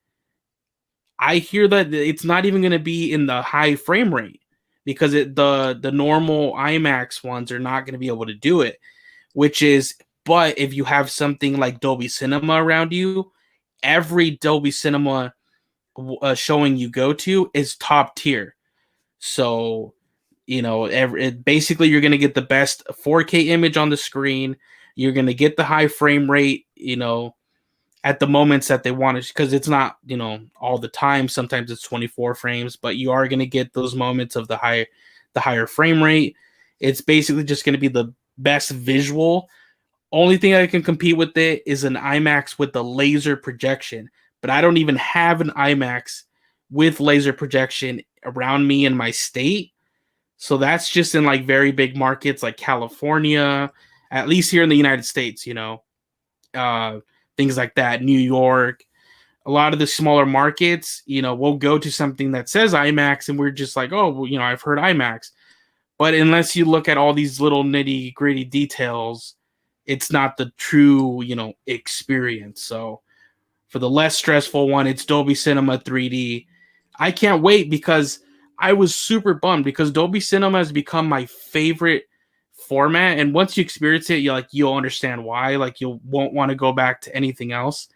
I hear that it's not even going to be in the high frame rate, because the normal IMAX ones are not going to be able to do it, but if you have something like Dolby Cinema around you, every Dolby Cinema showing you go to is top tier. So, basically you're going to get the best 4K image on the screen. You're going to get the high frame rate, at the moments that they want it, because it's not, all the time. Sometimes it's 24 frames, but you are going to get those moments of the higher frame rate. It's basically just going to be the best visual. Only thing I can compete with it is an IMAX with the laser projection, but I don't even have an IMAX with laser projection around me in my state. So that's just in like very big markets like California, at least here in the United States, things like that, New York. A lot of the smaller markets, we'll go to something that says IMAX and we're just like, oh, well, I've heard IMAX. But unless you look at all these little nitty gritty details, it's not the true, experience. So for the less stressful one, it's Dolby Cinema 3D. I can't wait, because I was super bummed, because Dolby Cinema has become my favorite format. And once you experience it, you'll understand why. Like, you won't want to go back to anything else.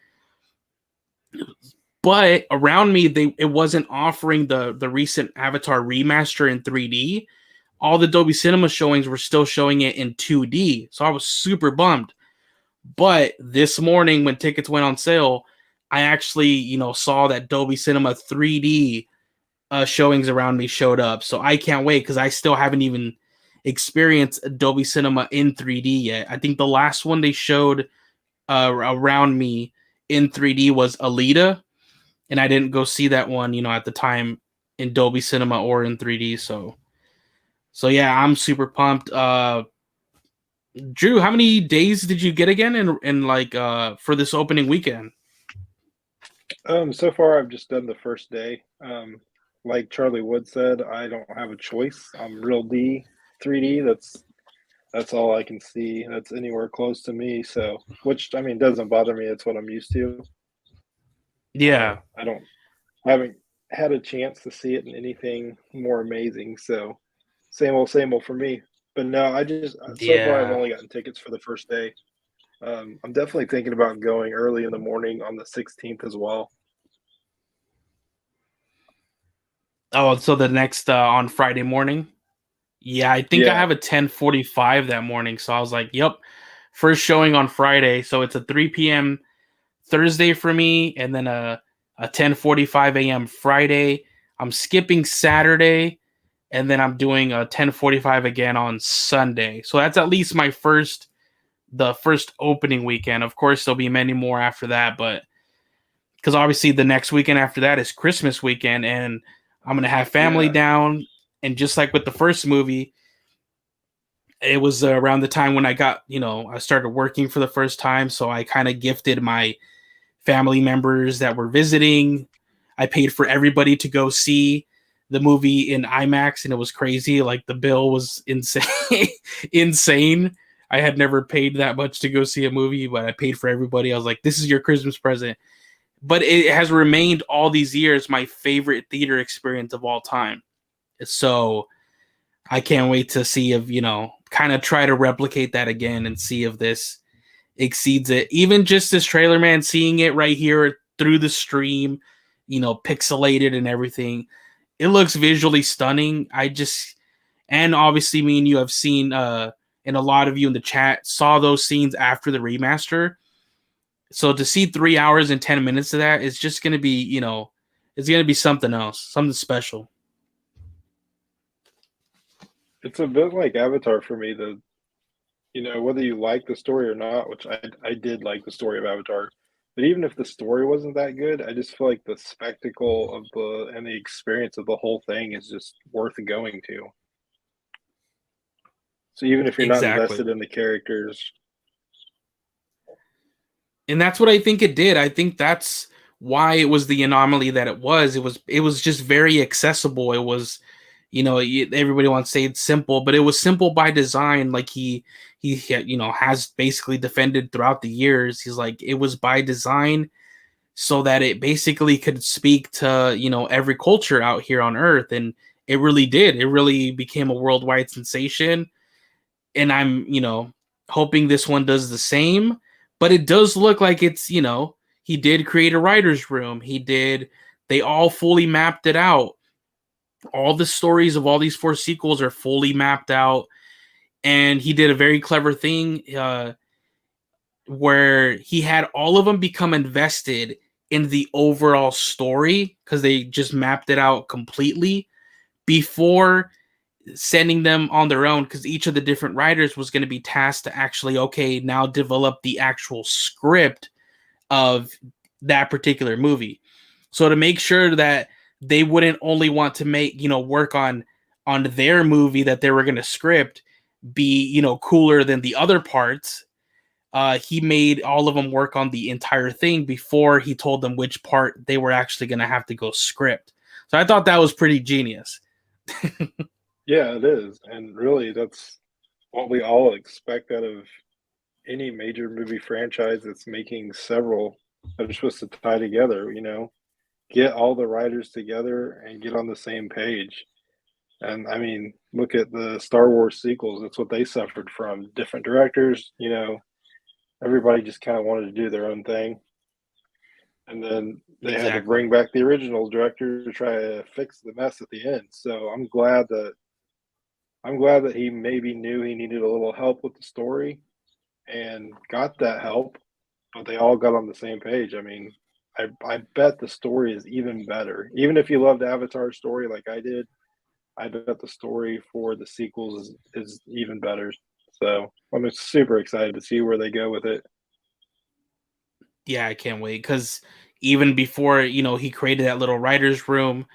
But around me, it wasn't offering the recent Avatar remaster in 3D. All the Dolby Cinema showings were still showing it in 2D. So I was super bummed. But this morning when tickets went on sale, I actually, saw that Dolby Cinema 3D showings around me showed up. So I can't wait, because I still haven't even experienced Dolby Cinema in 3D yet. I think the last one they showed around me in 3D was Alita, and I didn't go see that one, at the time in Dolby Cinema or in 3D. So yeah, I'm super pumped. Drew, how many days did you get again in for this opening weekend? So far I've just done the first day. Like Charlie Wood said, I don't have a choice. I'm real D 3D. That's all I can see. That's anywhere close to me. So, which I mean doesn't bother me. It's what I'm used to. Yeah. I haven't had a chance to see it in anything more amazing. So, same old for me. But no, so far I've only gotten tickets for the first day. I'm definitely thinking about going early in the morning on the 16th as well. Oh, so the next on Friday morning? Yeah, I think I have a 10:45 that morning. So I was like, yep, first showing on Friday. So it's a 3 p.m. Thursday for me, and then a 10:45 a.m. Friday. I'm skipping Saturday, and then I'm doing a 10:45 again on Sunday. So that's at least the first opening weekend. Of course, there'll be many more after that, but because obviously the next weekend after that is Christmas weekend, and I'm gonna have family down. And just like with the first movie, it was around the time when I got, I started working for the first time. So I kind of gifted my family members that were visiting. I paid for everybody to go see the movie in IMAX, and it was crazy. Like the bill was insane, insane. I had never paid that much to go see a movie, but I paid for everybody. I was like, "This is your Christmas present." But it has remained all these years my favorite theater experience of all time. So I can't wait to see if, kind of try to replicate that again and see if this exceeds it. Even just this trailer, man, seeing it right here through the stream, pixelated and everything. It looks visually stunning. And obviously me and you have seen, and a lot of you in the chat saw those scenes after the remaster. So to see 3 hours and 10 minutes of that is just going to be, it's going to be something else, something special. It's a bit like Avatar for me. Whether you like the story or not, which I did like the story of Avatar, but even if the story wasn't that good, I just feel like the spectacle of the experience of the whole thing is just worth going to. So even if you're not Exactly. invested in the characters. And that's what I think it did. I think that's why it was the anomaly that it was. It was just very accessible. It was, everybody wants to say it's simple, but it was simple by design. Like he has basically defended throughout the years. He's like, it was by design so that it basically could speak to, every culture out here on Earth. And it really did. It really became a worldwide sensation. And I'm, hoping this one does the same. But it does look like it's, he did create a writer's room. They all fully mapped it out. All the stories of all these 4 sequels are fully mapped out. And he did a very clever thing where he had all of them become invested in the overall story because they just mapped it out completely before sending them on their own, because each of the different writers was going to be tasked to actually, okay, now develop the actual script of that particular movie. So to make sure that they wouldn't only want to make, work on their movie that they were going to script be, cooler than the other parts, he made all of them work on the entire thing before he told them which part they were actually going to have to go script. So I thought that was pretty genius. Yeah, it is. And really, that's what we all expect out of any major movie franchise that's making several that are supposed to tie together, get all the writers together and get on the same page. And I mean, look at the Star Wars sequels. That's what they suffered from. Different directors, everybody just kind of wanted to do their own thing. And then they had to bring back the original director to try to fix the mess at the end. So I'm glad that he maybe knew he needed a little help with the story and got that help, but they all got on the same page. I mean, I bet the story is even better. Even if you loved Avatar's story like I did, I bet the story for the sequels is even better. So I'm super excited to see where they go with it. Yeah, I can't wait, because even before, he created that little writer's room,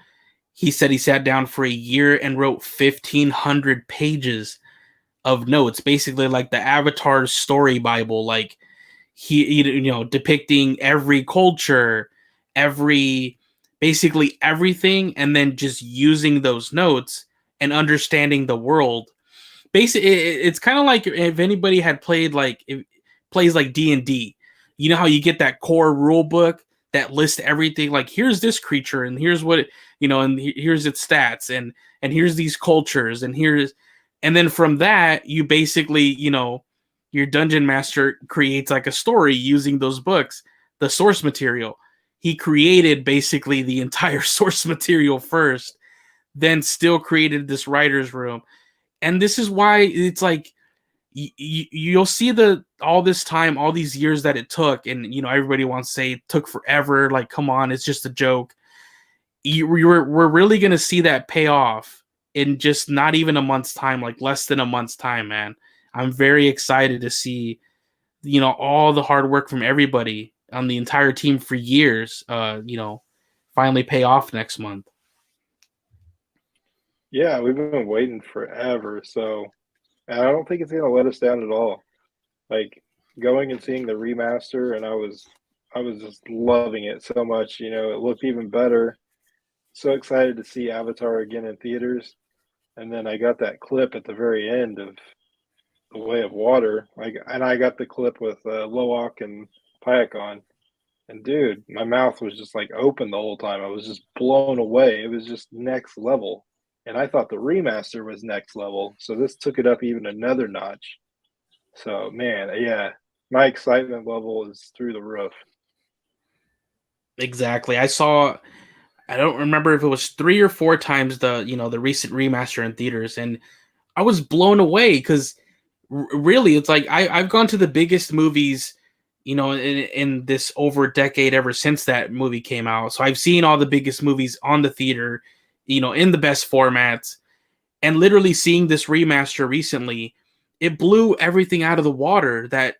he said he sat down for a year and wrote 1,500 pages of notes, basically like the Avatar story Bible, like he depicting every culture, basically everything, and then just using those notes and understanding the world. Basically, it's kind of like if anybody had played plays like D&D. You know how you get that core rule book that lists everything, like here's this creature and here's what and here's its stats and here's these cultures and then from that you basically your dungeon master creates like a story using those books, the source material. He created basically the entire source material first, then still created this writer's room. And this is why it's like you'll see all this time, all these years that it took, and everybody wants to say it took forever. Like, come on, it's just a joke. We're really gonna see that pay off in just not even a month's time, like less than a month's time, man. I'm very excited to see, all the hard work from everybody on the entire team for years, finally pay off next month. Yeah, we've been waiting forever. So, and I don't think it's going to let us down at all. Like going and seeing the remaster, and I was just loving it so much. It looked even better. so excited to see Avatar again in theaters, and then I got that clip at the very end of The Way of Water. Like, and I got the clip with Loak and Payakan. And dude, my mouth was just like open the whole time. I was just blown away. It was just next level. And I thought the remaster was next level. So this took it up even another notch. So man, yeah, my excitement level is through the roof. Exactly. I don't remember if it was 3 or 4 times the recent remaster in theaters, and I was blown away because really, it's like I've gone to the biggest movies, in this over a decade ever since that movie came out. So I've seen all the biggest movies on the theater, in the best formats, and literally seeing this remaster recently, it blew everything out of the water that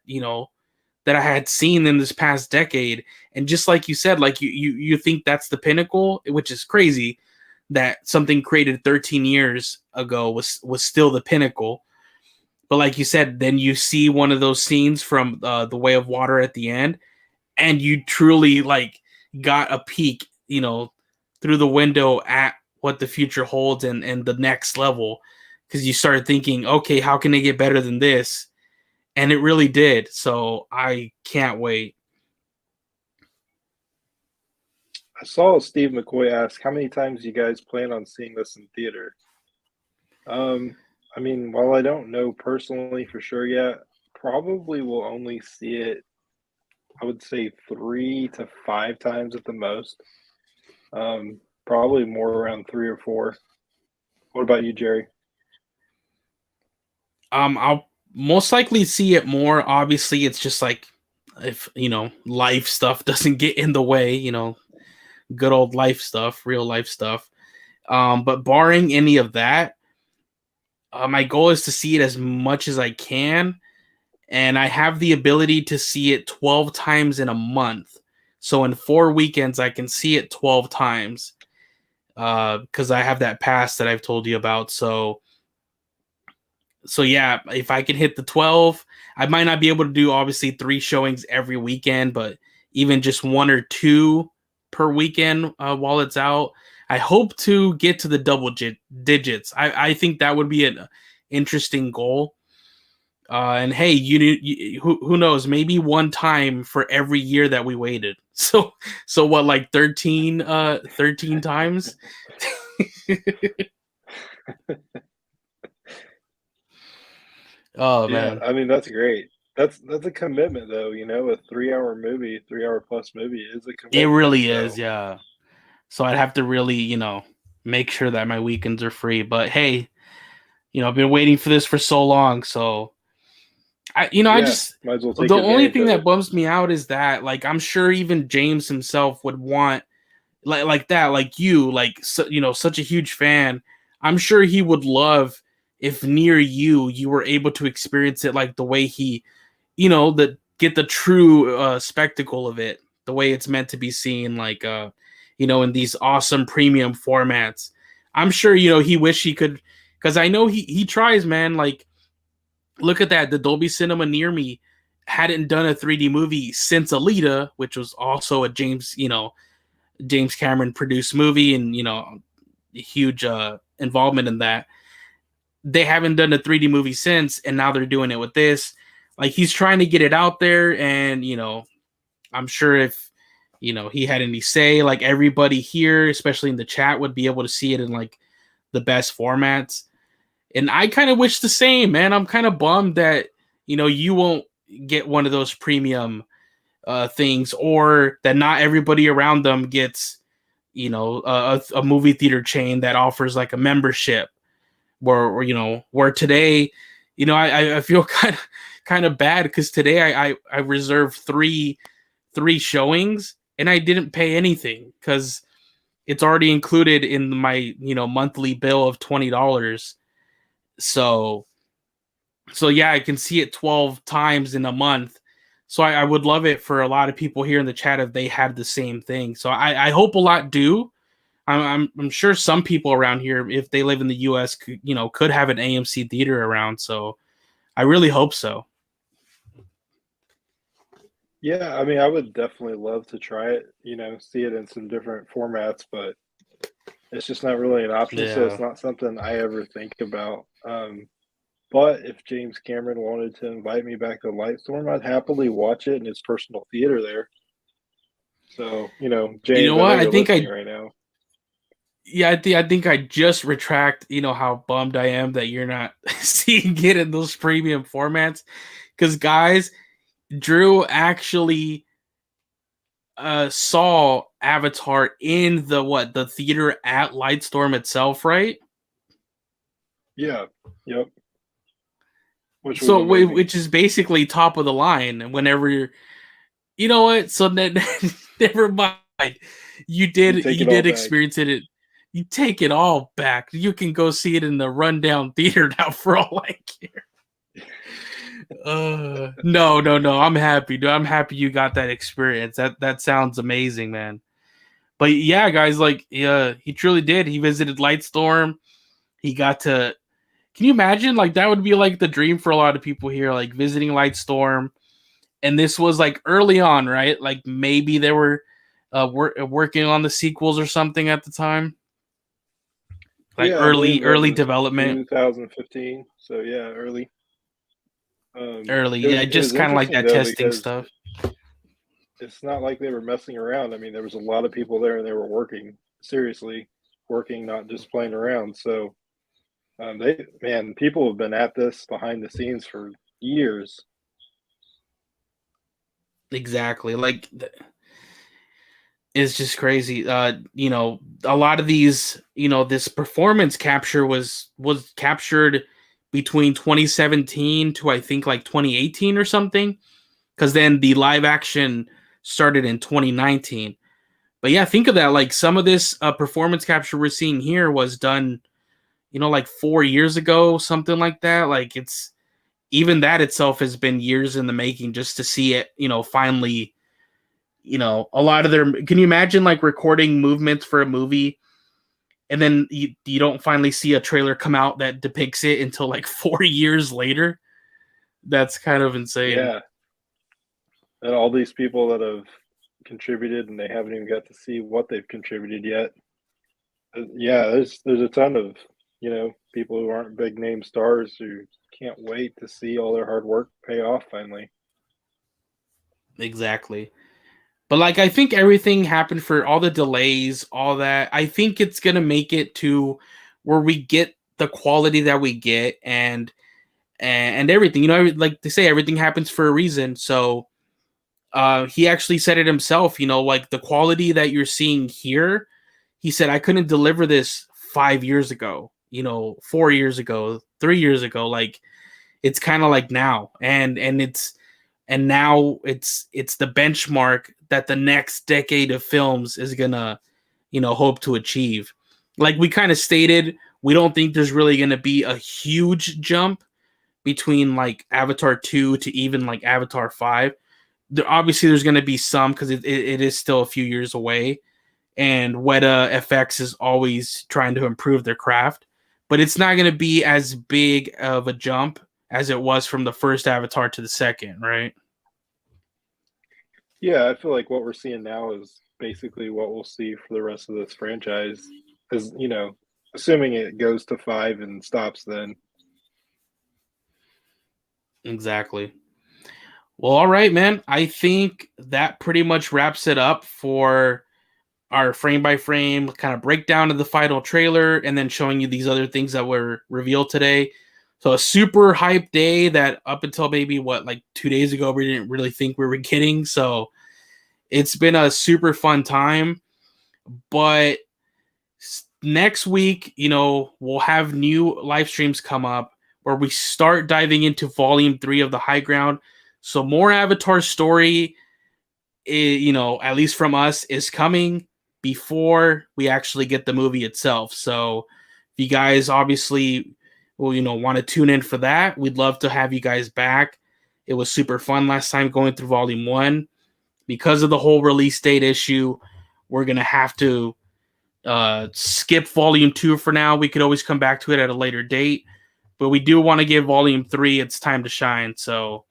I had seen in this past decade. And just like you said, like you think that's the pinnacle, which is crazy that something created 13 years ago was still the pinnacle. But like you said, then you see one of those scenes from The Way of Water at the end, and you truly like got a peek, through the window at what the future holds and the next level. Because you started thinking, okay, how can they get better than this? And it really did. So I can't wait. I saw Steve McCoy ask, "How many times you guys plan on seeing this in theater?" I mean, while I don't know personally for sure yet, probably will only see it, I would say 3 to 5 times at the most. Probably more around 3 or 4. What about you, Jerry? I'll most likely see it more. Obviously, it's just like if life stuff doesn't get in the way, good old life stuff, real life stuff. But barring any of that, my goal is to see it as much as I can, and I have the ability to see it 12 times in a month. So in 4 weekends, I can see it 12 times because I have that pass that I've told you about. So yeah, if I can hit the 12, I might not be able to do obviously 3 showings every weekend, but even just 1 or 2 per weekend while it's out. I hope to get to the double digits. I think that would be an interesting goal. And hey, who knows? Maybe one time for every year that we waited. So what, like 13 times? Oh Yeah, man, I mean that's great. That's a commitment though, a 3 hour movie, 3 hour plus movie is a it commitment. really is. So Yeah. So I'd have to really, make sure that my weekends are free. But hey, I've been waiting for this for so long. So I yeah, just might as well take the only advantage thing of that it. bums me out is that, like, I'm sure even James himself would want like that, like you, like such a huge fan. I'm sure he would love if near you were able to experience it like the way he, the get the true spectacle of it, the way it's meant to be seen, like in these awesome premium formats. I'm sure he wish he could, because I know he tries, man. Like, look at that, the Dolby Cinema near me hadn't done a 3D movie since Alita, which was also a James Cameron produced movie, and huge involvement in that. They haven't done a 3D movie since, and now they're doing it with this. Like, he's trying to get it out there, and I'm sure if he had any say, like, everybody here, especially in the chat, would be able to see it in like the best formats. And I kind of wish the same, man. I'm kind of bummed that you won't get one of those premium things, or that not everybody around them gets a movie theater chain that offers like a membership, where today, I feel kind of bad because today I reserved three showings and I didn't pay anything because it's already included in my monthly bill of $20. So yeah, I can see it 12 times in a month. So I would love it for a lot of people here in the chat if they had the same thing. So I hope a lot do. I'm sure some people around here, if they live in the U.S., could have an AMC theater around. So I really hope so. Yeah, I mean I would definitely love to try it, see it in some different formats, but It's just not really an option, so it's Yeah. not something I ever think about. But if James Cameron wanted to invite me back to Lightstorm, I'd happily watch it in his personal theater there. So, You know James, I know what? I you're think listening I right now. yeah, I think I just retract, how bummed I am that you're not seeing it in those premium formats. Cause guys, Drew actually saw Avatar in the theater at Lightstorm itself, right? Yeah. Yep. Which was So amazing. which is basically top of the line. Whenever you know what, so never mind. You You did take you it all did back. experience it. You take it all back. You can go see it in the rundown theater now for all I care. No, no, no. I'm happy, dude. I'm happy you got that experience. That sounds amazing, man. But yeah, guys, like yeah, he truly did. He visited Lightstorm. He got to. Can you imagine? Like that would be like the dream for a lot of people here, like visiting Lightstorm. And this was like early on, right? Like maybe they were working on the sequels or something at the time, like Yeah, I believe early that early was development, 2015. So yeah, early. early. It Yeah, was it just was kind of like interesting that though testing because stuff. it's not like they were messing around. I mean, there was a lot of people there and they were working seriously, working, not just playing around. So people have been at this behind the scenes for years. Exactly. Like it's just crazy. A lot of these, this performance capture was captured between 2017 to I think like 2018 or something, because then the live action started in 2019. But yeah, think of that. Like some of this performance capture we're seeing here was done, like 4 years ago, something like that. Like it's even that itself has been years in the making just to see it, finally, a lot of their. Can you imagine like recording movements for a movie and then you don't finally see a trailer come out that depicts it until like 4 years later? That's kind of insane. Yeah, and all these people that have contributed and they haven't even got to see what they've contributed yet. Yeah, there's a ton of people who aren't big name stars who can't wait to see all their hard work pay off finally. Exactly. But like I think everything happened for all the delays, all that. I think it's gonna make it to where we get the quality that we get and everything. Like they say, everything happens for a reason. So he actually said it himself. Like the quality that you're seeing here, he said I couldn't deliver this 5 years ago. 4 years ago, 3 years ago. Like it's kind of like now, and now it's the benchmark that the next decade of films is gonna hope to achieve. Like we kind of stated, we don't think there's really gonna be a huge jump between like Avatar 2 to even like Avatar 5. Obviously there's going to be some because it is still a few years away, and Weta FX is always trying to improve their craft, but it's not going to be as big of a jump as it was from the first Avatar to the second, right? Yeah, I feel like what we're seeing now is basically what we'll see for the rest of this franchise. Is assuming it goes to five and stops then. Exactly. Well, all right, man. I think that pretty much wraps it up for our frame by frame kind of breakdown of the final trailer and then showing you these other things that were revealed today. So a super hype day that up until maybe like 2 days ago we didn't really think we were getting. So it's been a super fun time. But next week, we'll have new live streams come up where we start diving into volume 3 of the High Ground. So more Avatar story, at least from us, is coming before we actually get the movie itself. So if you guys obviously will, want to tune in for that, we'd love to have you guys back. It was super fun last time going through volume 1. Because of the whole release date issue, we're going to have to skip volume 2 for now. We could always come back to it at a later date, but we do want to give volume 3 its time to shine. So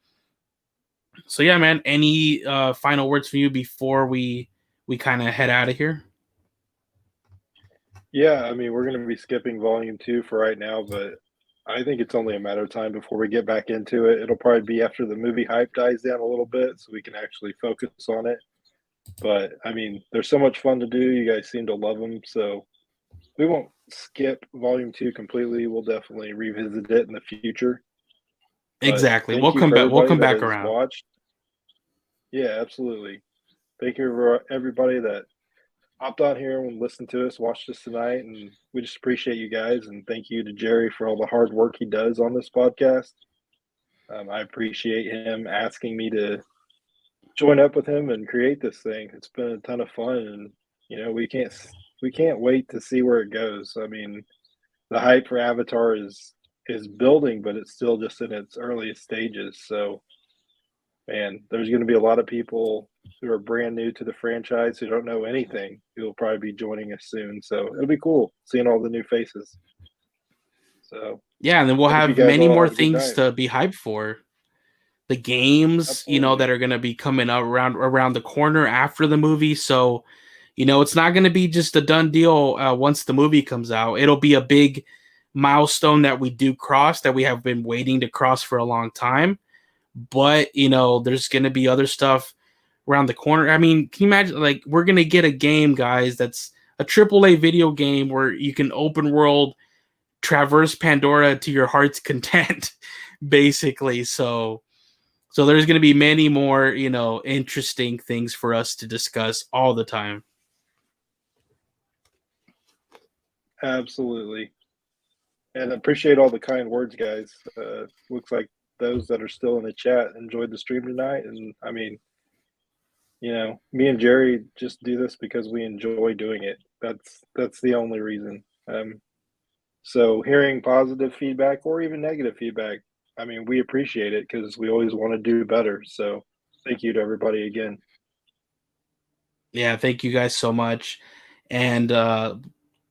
yeah, man. Any final words from you before we kind of head out of here? Yeah, I mean, we're going to be skipping volume 2 for right now, but I think it's only a matter of time before we get back into it. It'll probably be after the movie hype dies down a little bit so we can actually focus on it. But I mean, they're so much fun to do. You guys seem to love them, so we won't skip volume 2 completely. We'll definitely revisit it in the future. But Exactly. thank you for We'll everybody come that back has around. watched. Yeah, absolutely. Thank you for everybody that hopped on here and listened to us, watched us tonight, and we just appreciate you guys. And thank you to Jerry for all the hard work he does on this podcast. I appreciate him asking me to join up with him and create this thing. It's been a ton of fun, and we can't wait to see where it goes. I mean, the hype for Avatar is building, but it's still just in its earliest stages. So, man, there's going to be a lot of people who are brand new to the franchise who don't know anything who will probably be joining us soon. So it'll be cool seeing all the new faces. So Yeah, and then we'll hope you have guys many all more have a good things night. to be hyped for. The games, that Absolutely. are going to be coming up around the corner after the movie. So, it's not going to be just a done deal once the movie comes out. It'll be a big milestone that we do cross that we have been waiting to cross for a long time. But there's going to be other stuff around the corner. I mean, can you imagine? Like, we're going to get a game, guys, that's a AAA video game where you can open world traverse Pandora to your heart's content, basically. So there's going to be many more, interesting things for us to discuss all the time. Absolutely. And appreciate all the kind words, guys. Looks like those that are still in the chat enjoyed the stream tonight. And I mean, me and Jerry just do this because we enjoy doing it. That's the only reason. So hearing positive feedback or even negative feedback, I mean, we appreciate it because we always want to do better. So thank you to everybody again. Yeah, thank you guys so much. And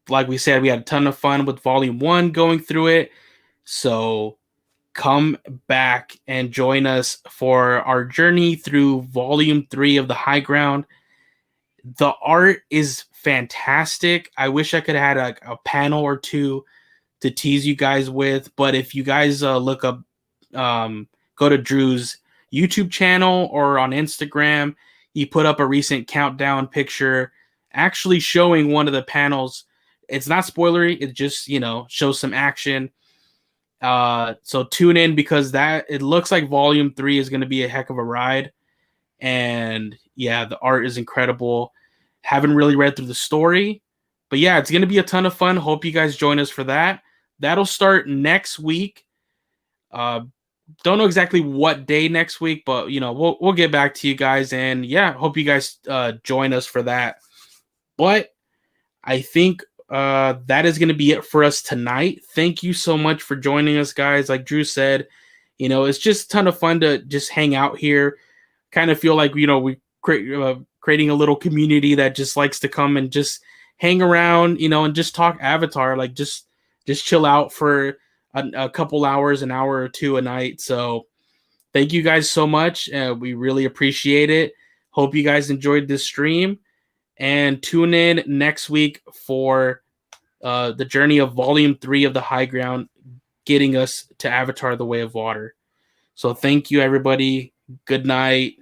like we said, we had a ton of fun with Volume 1 going through it. So come back and join us for our journey through Volume 3 of The High Ground. The art is fantastic. I wish I could have had a panel or two to tease you guys with, but if you guys look up, go to Drew's YouTube channel or on Instagram, he put up a recent countdown picture actually showing one of the panels. It's not spoilery, it just shows some action. So tune in because that it looks like Volume 3 is going to be a heck of a ride. And yeah, the art is incredible. Haven't really read through the story, but yeah, it's going to be a ton of fun. Hope you guys join us for that. That'll start next week. Don't know exactly what day next week, but we'll get back to you guys. And yeah, hope you guys join us for that. But I think that is going to be it for us tonight. Thank you so much for joining us, guys. Like Drew said, it's just a ton of fun to just hang out here. Kind of feel like we creating a little community that just likes to come and just hang around, and just talk Avatar, like just chill out for a couple hours, an hour or two a night. So thank you guys so much. We really appreciate it. Hope you guys enjoyed this stream, and tune in next week for the journey of Volume 3 of The High Ground, getting us to Avatar: The Way of Water. So thank you, everybody. Good night.